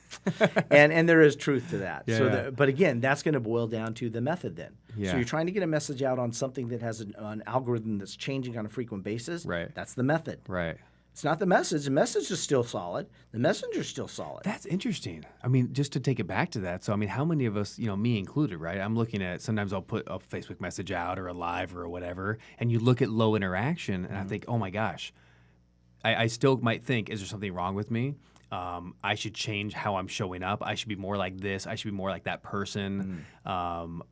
and there is truth to that. Yeah, but again, that's going to boil down to the method then. Yeah. So you're trying to get a message out on something that has an algorithm that's changing on a frequent basis. Right. That's the method. Right. It's not the message. The message is still solid. The messenger's still solid. That's interesting. I mean, just to take it back to that. So, I mean, how many of us, me included, right? I'm looking at, sometimes I'll put a Facebook message out or a live or whatever, and you look at low interaction, and I think, oh my gosh, I still might think, is there something wrong with me? I should change how I'm showing up. I should be more like this. I should be more like that person. Or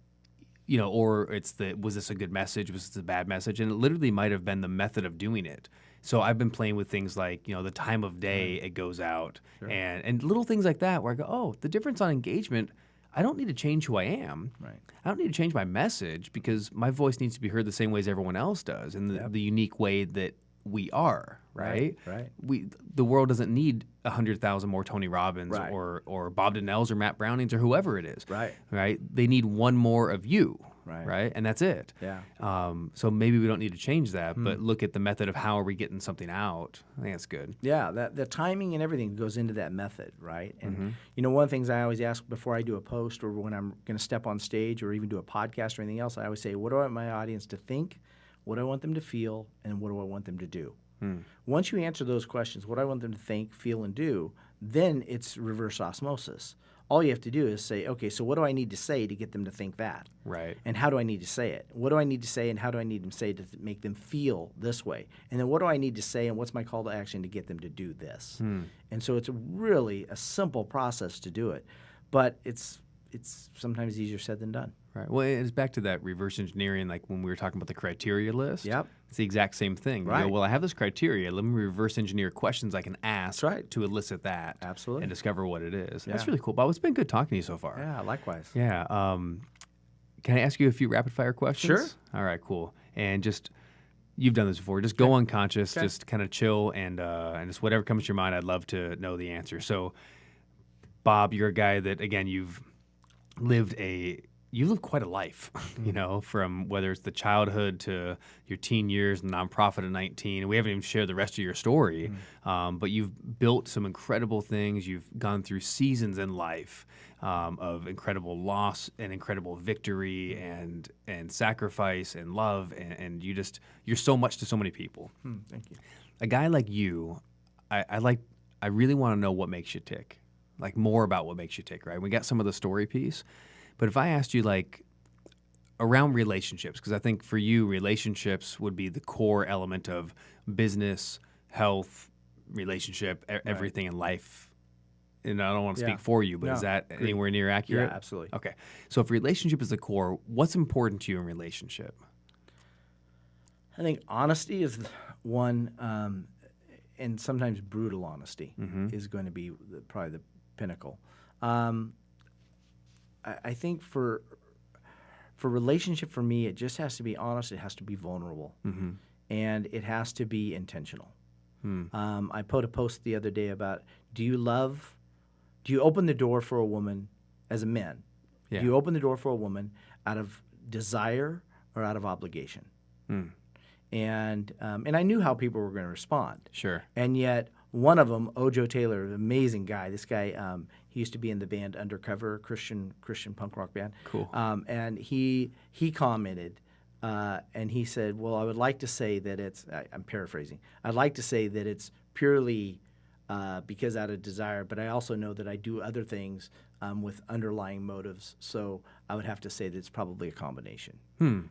was this a good message? Was this a bad message? And it literally might have been the method of doing it. So I've been playing with things like, the time of day it goes out and little things like that where I go, oh, the difference on engagement, I don't need to change who I am. Right. I don't need to change my message because my voice needs to be heard the same way as everyone else does, in the unique way that we are. Right. Right. The world doesn't need 100,000 more Tony Robbins Right. or Bob Donnells or Matt Brownings or whoever it is. Right. Right. They need one more of you. Right. Right. And that's it. Yeah. So maybe we don't need to change that, but look at the method of how are we getting something out. I think that's good. Yeah, the timing and everything goes into that method, right? And one of the things I always ask before I do a post or when I'm going to step on stage or even do a podcast or anything else, I always say, what do I want my audience to think, what do I want them to feel, and what do I want them to do? Once you answer those questions, what do I want them to think, feel, and do, then it's reverse osmosis. All you have to do is say, okay, so what do I need to say to get them to think that? Right. And how do I need to say it? What do I need to say and how do I need to say to make them feel this way? And then what do I need to say and what's my call to action to get them to do this? And so it's really a simple process to do it. But it's sometimes easier said than done. Right. Well, it's back to that reverse engineering, like when we were talking about the criteria list. Yep. It's the exact same thing. Right. You go, well, I have this criteria. Let me reverse engineer questions I can ask That's right. to elicit that. Absolutely. And discover what it is. Yeah. That's really cool. Bob, it's been good talking to you so far. Yeah, likewise. Yeah. Can I ask you a few rapid fire questions? Sure. All right, cool. And just, you've done this before. Just go unconscious, Okay. just kind of chill, and just whatever comes to your mind, I'd love to know the answer. So, Bob, you're a guy that, again, you've lived quite a life, from whether it's the childhood to your teen years, the nonprofit at 19. And we haven't even shared the rest of your story, but you've built some incredible things. You've gone through seasons in life of incredible loss and incredible victory and sacrifice and love, and you're so much to so many people. Thank you. A guy like you, I really want to know what makes you tick, like more about what makes you tick, right? We got some of the story piece. But if I asked you, like, around relationships, because I think for you, relationships would be the core element of business, health, relationship, everything in life. And I don't want to speak for you, but is that anywhere near accurate? Yeah, absolutely. Okay. So if relationship is the core, what's important to you in relationship? I think honesty is one, and sometimes brutal honesty is going to be probably the pinnacle. I think for relationship, for me, it just has to be honest. It has to be vulnerable, and it has to be intentional. I put a post the other day about, do you open the door for a woman as a man? Yeah. Do you open the door for a woman out of desire or out of obligation? And I knew how people were going to respond. Sure. And yet one of them, Ojo Taylor, an amazing guy. This guy, he used to be in the band Undercover, Christian punk rock band. Cool. And he commented, and he said, well, I would like to say that it's, I'm paraphrasing, I'd like to say that it's purely because out of desire, but I also know that I do other things with underlying motives. So I would have to say that it's probably a combination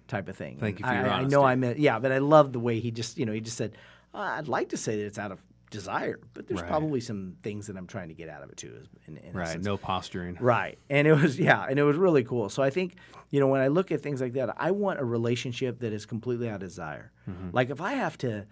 type of thing. Thank you for your honesty. I know I meant, but I love the way he just said, I'd like to say that it's out of desire, but there's probably some things that I'm trying to get out of it too. In essence. No posturing. Right. And it was, really cool. So I think, when I look at things like that, I want a relationship that is completely out of desire. Like if I have to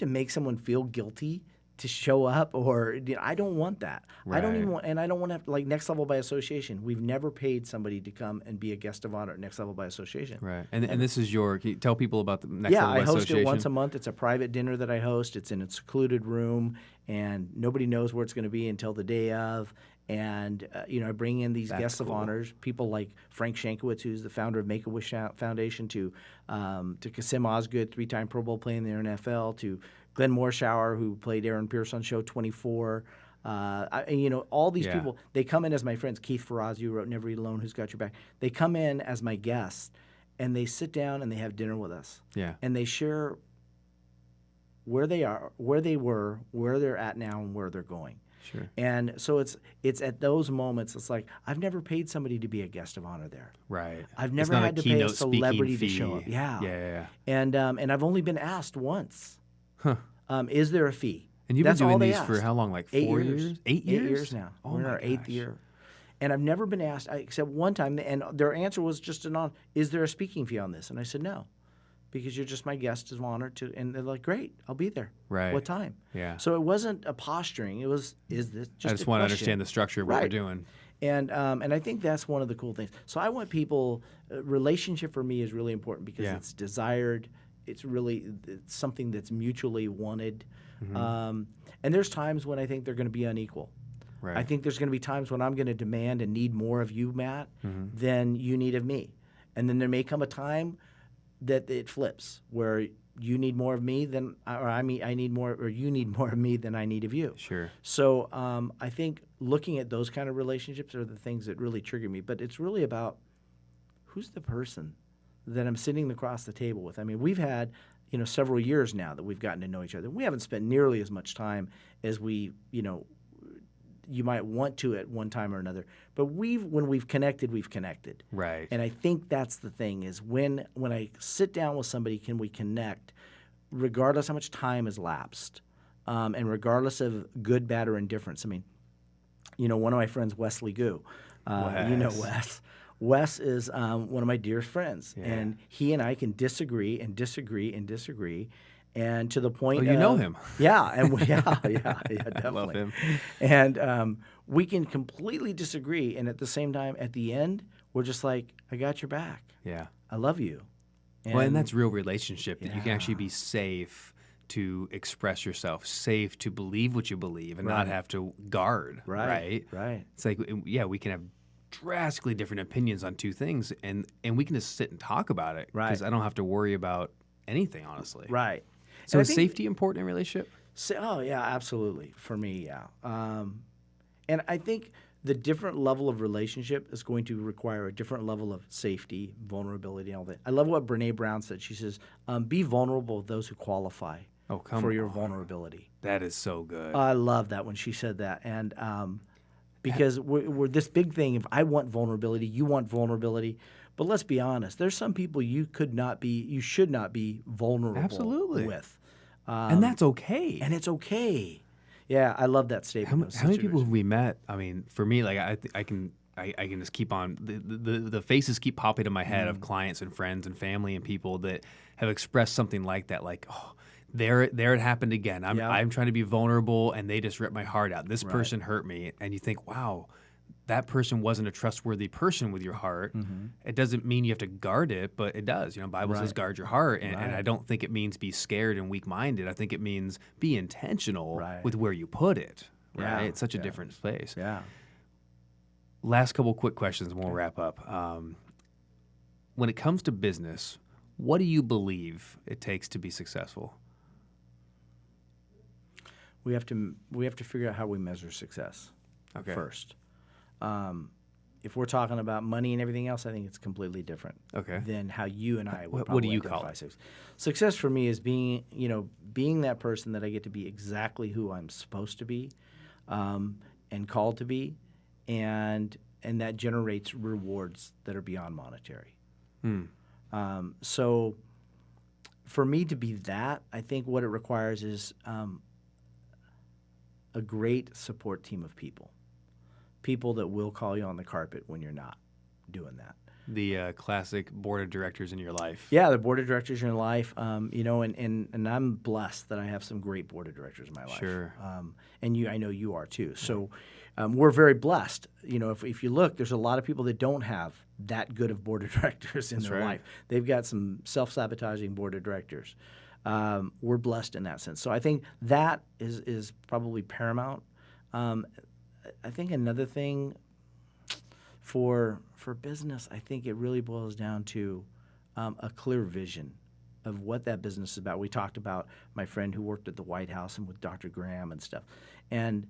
make someone feel guilty to show up, or I don't want that. I don't even want, and I don't want to have, like, Next Level by Association. We've never paid somebody to come and be a guest of honor at Next Level by Association. Right. And this is can you tell people about the Next Level by Association? Yeah, I host it once a month. It's a private dinner that I host. It's in a secluded room, and nobody knows where it's going to be until the day of. And, I bring in these guests of honors, people like Frank Shankowitz, who's the founder of Make-A-Wish Foundation, to Kasim Osgood, 3-time Pro Bowl player in the NFL, to Glenn Morshower, who played Aaron Pierce on Show 24. All these people, they come in as my friends. Keith Ferrazzi, who wrote Never Eat Alone, Who's Got Your Back. They come in as my guests, and they sit down and they have dinner with us. Yeah. And they share where they are, where they were, where they're at now, and where they're going. Sure. And so it's at those moments, it's like, I've never paid somebody to be a guest of honor there. Right. I've never had to pay a celebrity to show up. Yeah. And I've only been asked once. Huh. Is there a fee? And you've been doing these for how long? Like 4 years? 8 years? 8 years now. We're in our 8th year. And I've never been asked, except one time, and their answer was just is there a speaking fee on this? And I said, no. because you're just my guest of honor to, and they're like, great, I'll be there. Right. What time? Yeah. So it wasn't a posturing. It was, is this just I just a want to question? understand the structure of what we're doing. And I think that's one of the cool things. So I want people, relationship for me is really important because it's desired. It's something that's mutually wanted. And there's times when I think they're going to be unequal. Right. I think there's going to be times when I'm going to demand and need more of you, Matt, than you need of me. And then there may come a time that it flips, where you need more of me than, or I need more, or you need more of me than I need of you. Sure. So I think looking at those kind of relationships are the things that really trigger me. But it's really about who's the person that I'm sitting across the table with. I mean, we've had, several years now that we've gotten to know each other. We haven't spent nearly as much time as we, you might want to at one time or another. But when we've connected, we've connected. Right. And I think that's the thing is when I sit down with somebody, can we connect, regardless how much time has lapsed, and regardless of good, bad, or indifference. I mean, one of my friends, Wesley Goo, Wes. Wes is one of my dearest friends, and he and I can disagree and disagree and disagree. And to the point, you know him, and definitely love him. And we can completely disagree, and at the same time, at the end, we're just like, "I got your back. Yeah, I love you." And that's real relationship, that you can actually be safe to express yourself, safe to believe what you believe, and not have to guard. Right. It's like, we can have drastically different opinions on two things, and we can just sit and talk about it. Because I don't have to worry about anything, honestly. Right. So is safety important in a relationship? Oh, yeah, absolutely. For me, yeah. And I think the different level of relationship is going to require a different level of safety, vulnerability, and all that. I love what Brene Brown said. She says, be vulnerable with those who qualify for your vulnerability. That is so good. I love that when she said that. And because we're this big thing, if I want vulnerability, you want vulnerability. But let's be honest, there's some people you should not be vulnerable with. And that's okay. And it's okay. Yeah, I love that statement. How many people have we met? I mean, for me, like I can just keep on the faces keep popping in my head of clients and friends and family and people that have expressed something like that, like, oh, there it happened again. I'm trying to be vulnerable and they just ripped my heart out. This person hurt me, and you think, wow, that person wasn't a trustworthy person with your heart. It doesn't mean you have to guard it, but it does. Bible says guard your heart, and I don't think it means be scared and weak-minded. I think it means be intentional with where you put it. Right? It's such a different place. Yeah. Last couple quick questions and we'll wrap up. When it comes to business, what do you believe it takes to be successful? We have to figure out how we measure success first. If we're talking about money and everything else, I think it's completely different than how you and I would what do you call it? Success for me is being that person that I get to be exactly who I'm supposed to be, and called to be, and that generates rewards that are beyond monetary. So for me to be that, I think what it requires is a great support team of people that will call you on the carpet when you're not doing that. The classic board of directors in your life. Yeah, the board of directors in your life. And I'm blessed that I have some great board of directors in my life. Sure. And I know you are too. So we're very blessed. If you look, there's a lot of people that don't have that good of board of directors in their life. They've got some self-sabotaging board of directors. We're blessed in that sense. So I think that is probably paramount. I think another thing for business, I think it really boils down to a clear vision of what that business is about. We talked about my friend who worked at the White House and with Dr. Graham and stuff. And,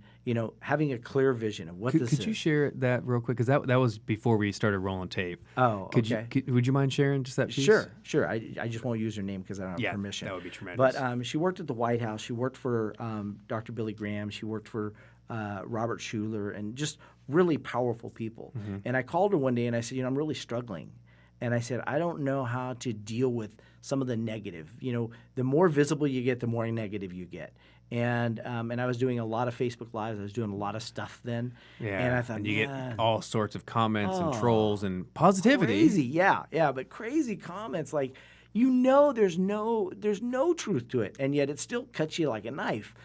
having a clear vision of what this is. Could you share that real quick? Because that was before we started rolling tape. Oh, okay. Would you mind sharing just that piece? Sure. I just won't use her name because I don't have permission. That would be tremendous. But she worked at the White House. She worked for Dr. Billy Graham. She worked for Robert Schuller, and just really powerful people. And I called her one day and I said, I'm really struggling. And I said, I don't know how to deal with some of the negative. The more visible you get, the more negative you get. And I was doing a lot of Facebook Lives. I was doing a lot of stuff then. Yeah. And I thought, you get all sorts of comments and trolls and positivity. Crazy, yeah. But crazy comments like, there's no truth to it, and yet it still cuts you like a knife.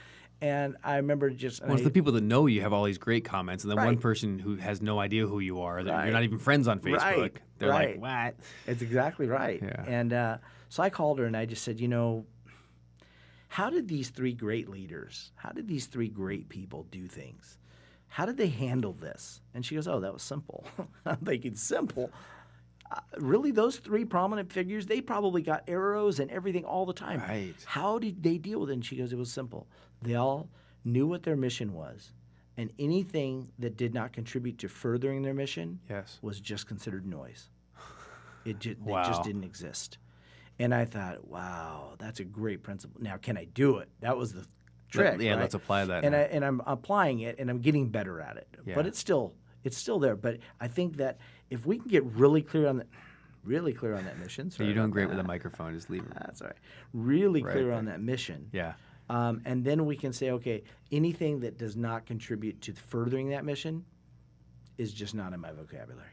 And I remember just Well, it's the people that know you have all these great comments, and then one Right. person who has no idea who you are, that Right. you're not even friends on Facebook. Right. They're Right. like, what? It's exactly right. Yeah. And so I called her and I just said, how did these three great leaders, how did these three great people do things? How did they handle this? And she goes, oh, that was simple. I'm thinking, simple? Really, those three prominent figures, they probably got arrows and everything all the time. Right. How did they deal with it? And she goes, it was simple. They all knew what their mission was, and anything that did not contribute to furthering their mission Yes. was just considered noise. They Wow. just didn't exist. And I thought, wow, that's a great principle. Now, can I do it? That was the trick. Yeah, right? let's apply that And now. I'm applying it, and I'm getting better at it. Yeah. But it's still there. But I think that if we can get really clear on that mission. So you're doing great with the microphone. Just leave it. That's all right. Really Right clear there. on that mission. Yeah. And then we can say, okay, anything that does not contribute to furthering that mission is just not in my vocabulary.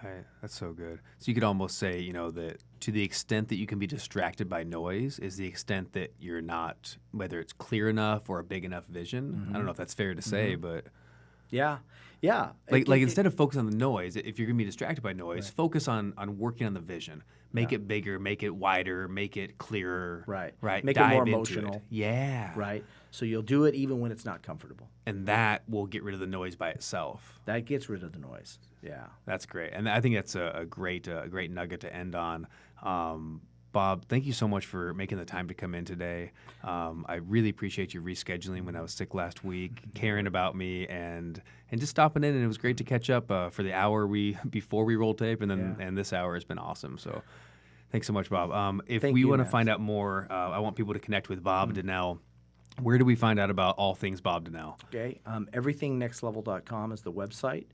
Right. That's so good. So you could almost say, that to the extent that you can be distracted by noise is the extent that you're not, whether it's clear enough or a big enough vision. I don't know if that's fair to say, but Yeah. like instead of focusing on the noise, if you're going to be distracted by noise, focus on working on the vision. Make it bigger, make it wider, make it clearer. Right. Right. Make it Dive more into emotional. Yeah. Right. So you'll do it even when it's not comfortable. And that will get rid of the noise by itself. That gets rid of the noise. Yeah. That's great, and I think that's a great nugget to end on. Bob, thank you so much for making the time to come in today. I really appreciate you rescheduling when I was sick last week, caring about me, and just stopping in. And it was great to catch up for the hour before we roll tape, and then and this hour has been awesome. So, thanks so much, Bob. If Thank we you, want to Max. find out more, I want people to connect with Bob Donnell. Where do we find out about all things Bob Donnell? Okay. Everythingnextlevel.com is the website.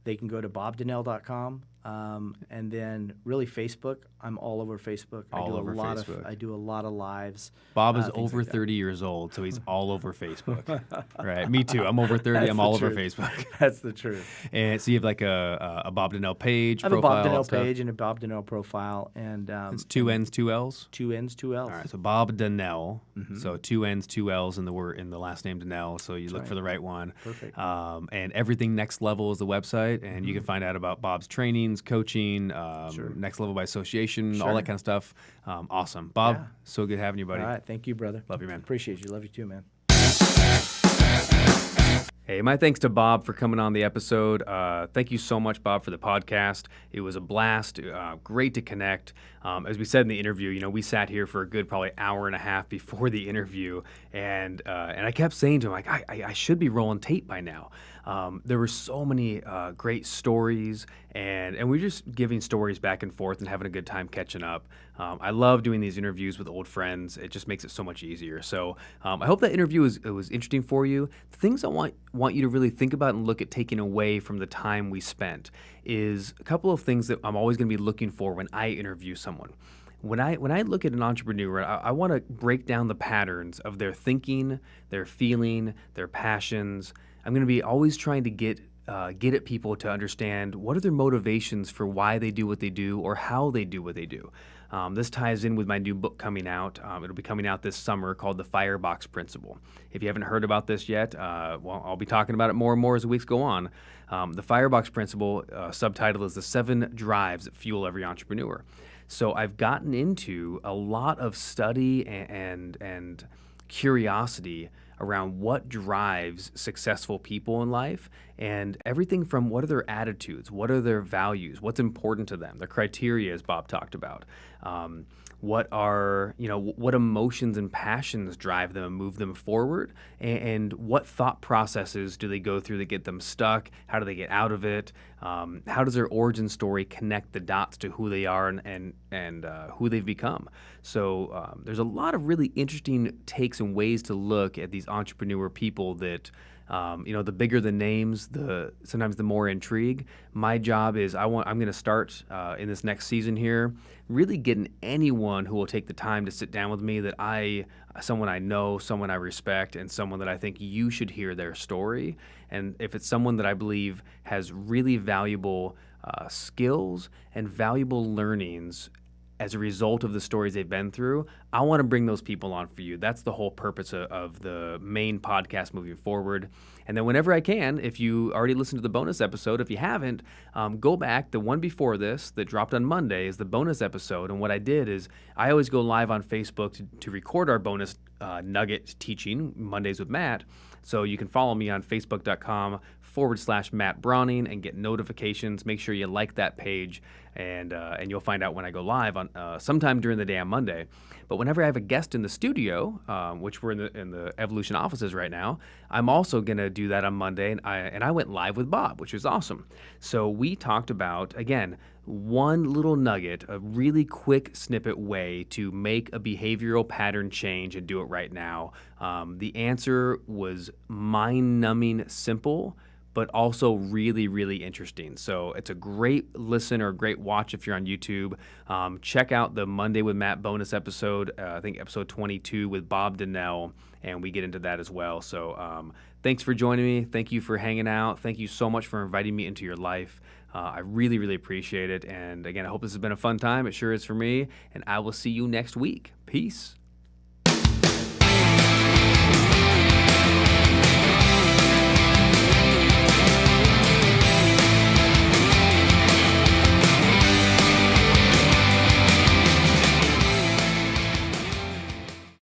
They can go to bobdonnell.com, and then really Facebook. I'm all over Facebook. All over Facebook. I do a lot of lives. Bob is things over like that. 30 years old, so he's all over Facebook. Right, me too. I'm over 30. I'm all over Facebook. That's the truth. And so you have like a Bob Donnell page, I have a profile, Bob Donnell and stuff? page and a Bob Donnell profile, and It's 2 N's, 2 L's. 2 N's, 2 L's. All right, so Bob Donnell. So 2 N's, 2 L's in the last name Donnell. So you look for the right one. Perfect. And Everything Next Level is the website, and you can find out about Bob's trainings, coaching, Next Level by Association, all that kind of stuff. Awesome, Bob. So good having you, buddy. All right. Thank you, brother. Love you, man. Appreciate you. Love you too, man. Hey, my thanks to Bob for coming on the episode. Thank you so much, Bob, for the podcast. It was a blast. Great to connect. As we said in the interview, we sat here for a good probably hour and a half before the interview, and I kept saying to him, like, I should be rolling tape by now. There were so many great stories, and we were just giving stories back and forth and having a good time catching up. I love doing these interviews with old friends. It just makes it so much easier. So I hope that interview was interesting for you. The things I want you to really think about and look at taking away from the time we spent is a couple of things that I'm always going to be looking for when I interview someone. When I look at an entrepreneur, I want to break down the patterns of their thinking, their feeling, their passions. I'm going to be always trying to get at people to understand what are their motivations for why they do what they do or how they do what they do. This ties in with my new book coming out. It'll be coming out this summer called The Firebox Principle. If you haven't heard about this yet, I'll be talking about it more and more as the weeks go on. The Firebox Principle, subtitle is The 7 Drives That Fuel Every Entrepreneur. So I've gotten into a lot of study and curiosity around what drives successful people in life, and everything from what are their attitudes, what are their values, what's important to them, their criteria, as Bob talked about. What emotions and passions drive them and move them forward, and what thought processes do they go through that get them stuck? How do they get out of it? How does their origin story connect the dots to who they are and who they've become? So there's a lot of really interesting takes and ways to look at these entrepreneur people that the bigger the names, sometimes the more intrigue. My job is I'm going to start in this next season here, really getting anyone who will take the time to sit down with me someone I know, someone I respect, and someone that I think you should hear their story. And if it's someone that I believe has really valuable skills and valuable learnings as a result of the stories they've been through. I want to bring those people on for you. That's the whole purpose of the main podcast moving forward. And then whenever I can, if you already listened to the bonus episode, if you haven't, go back. The one before this that dropped on Monday is the bonus episode. And what I did is I always go live on Facebook to record our bonus nugget teaching, Mondays with Matt. So you can follow me on facebook.com/Matt Brauning and get notifications. Make sure you like that page, and you'll find out when I go live on sometime during the day on Monday. But whenever I have a guest in the studio, which we're in the Evolution offices right now, I'm also going to do that on Monday. And I went live with Bob, which was awesome. So we talked about, again, one little nugget, a really quick snippet way to make a behavioral pattern change and do it right now. The answer was mind-numbing simple, but also really, really interesting. So it's a great listen or a great watch if you're on YouTube. Check out the Monday with Matt bonus episode, I think episode 22 with Bob Donnell, and we get into that as well. So thanks for joining me. Thank you for hanging out. Thank you so much for inviting me into your life. I really, really appreciate it. And again, I hope this has been a fun time. It sure is for me. And I will see you next week. Peace.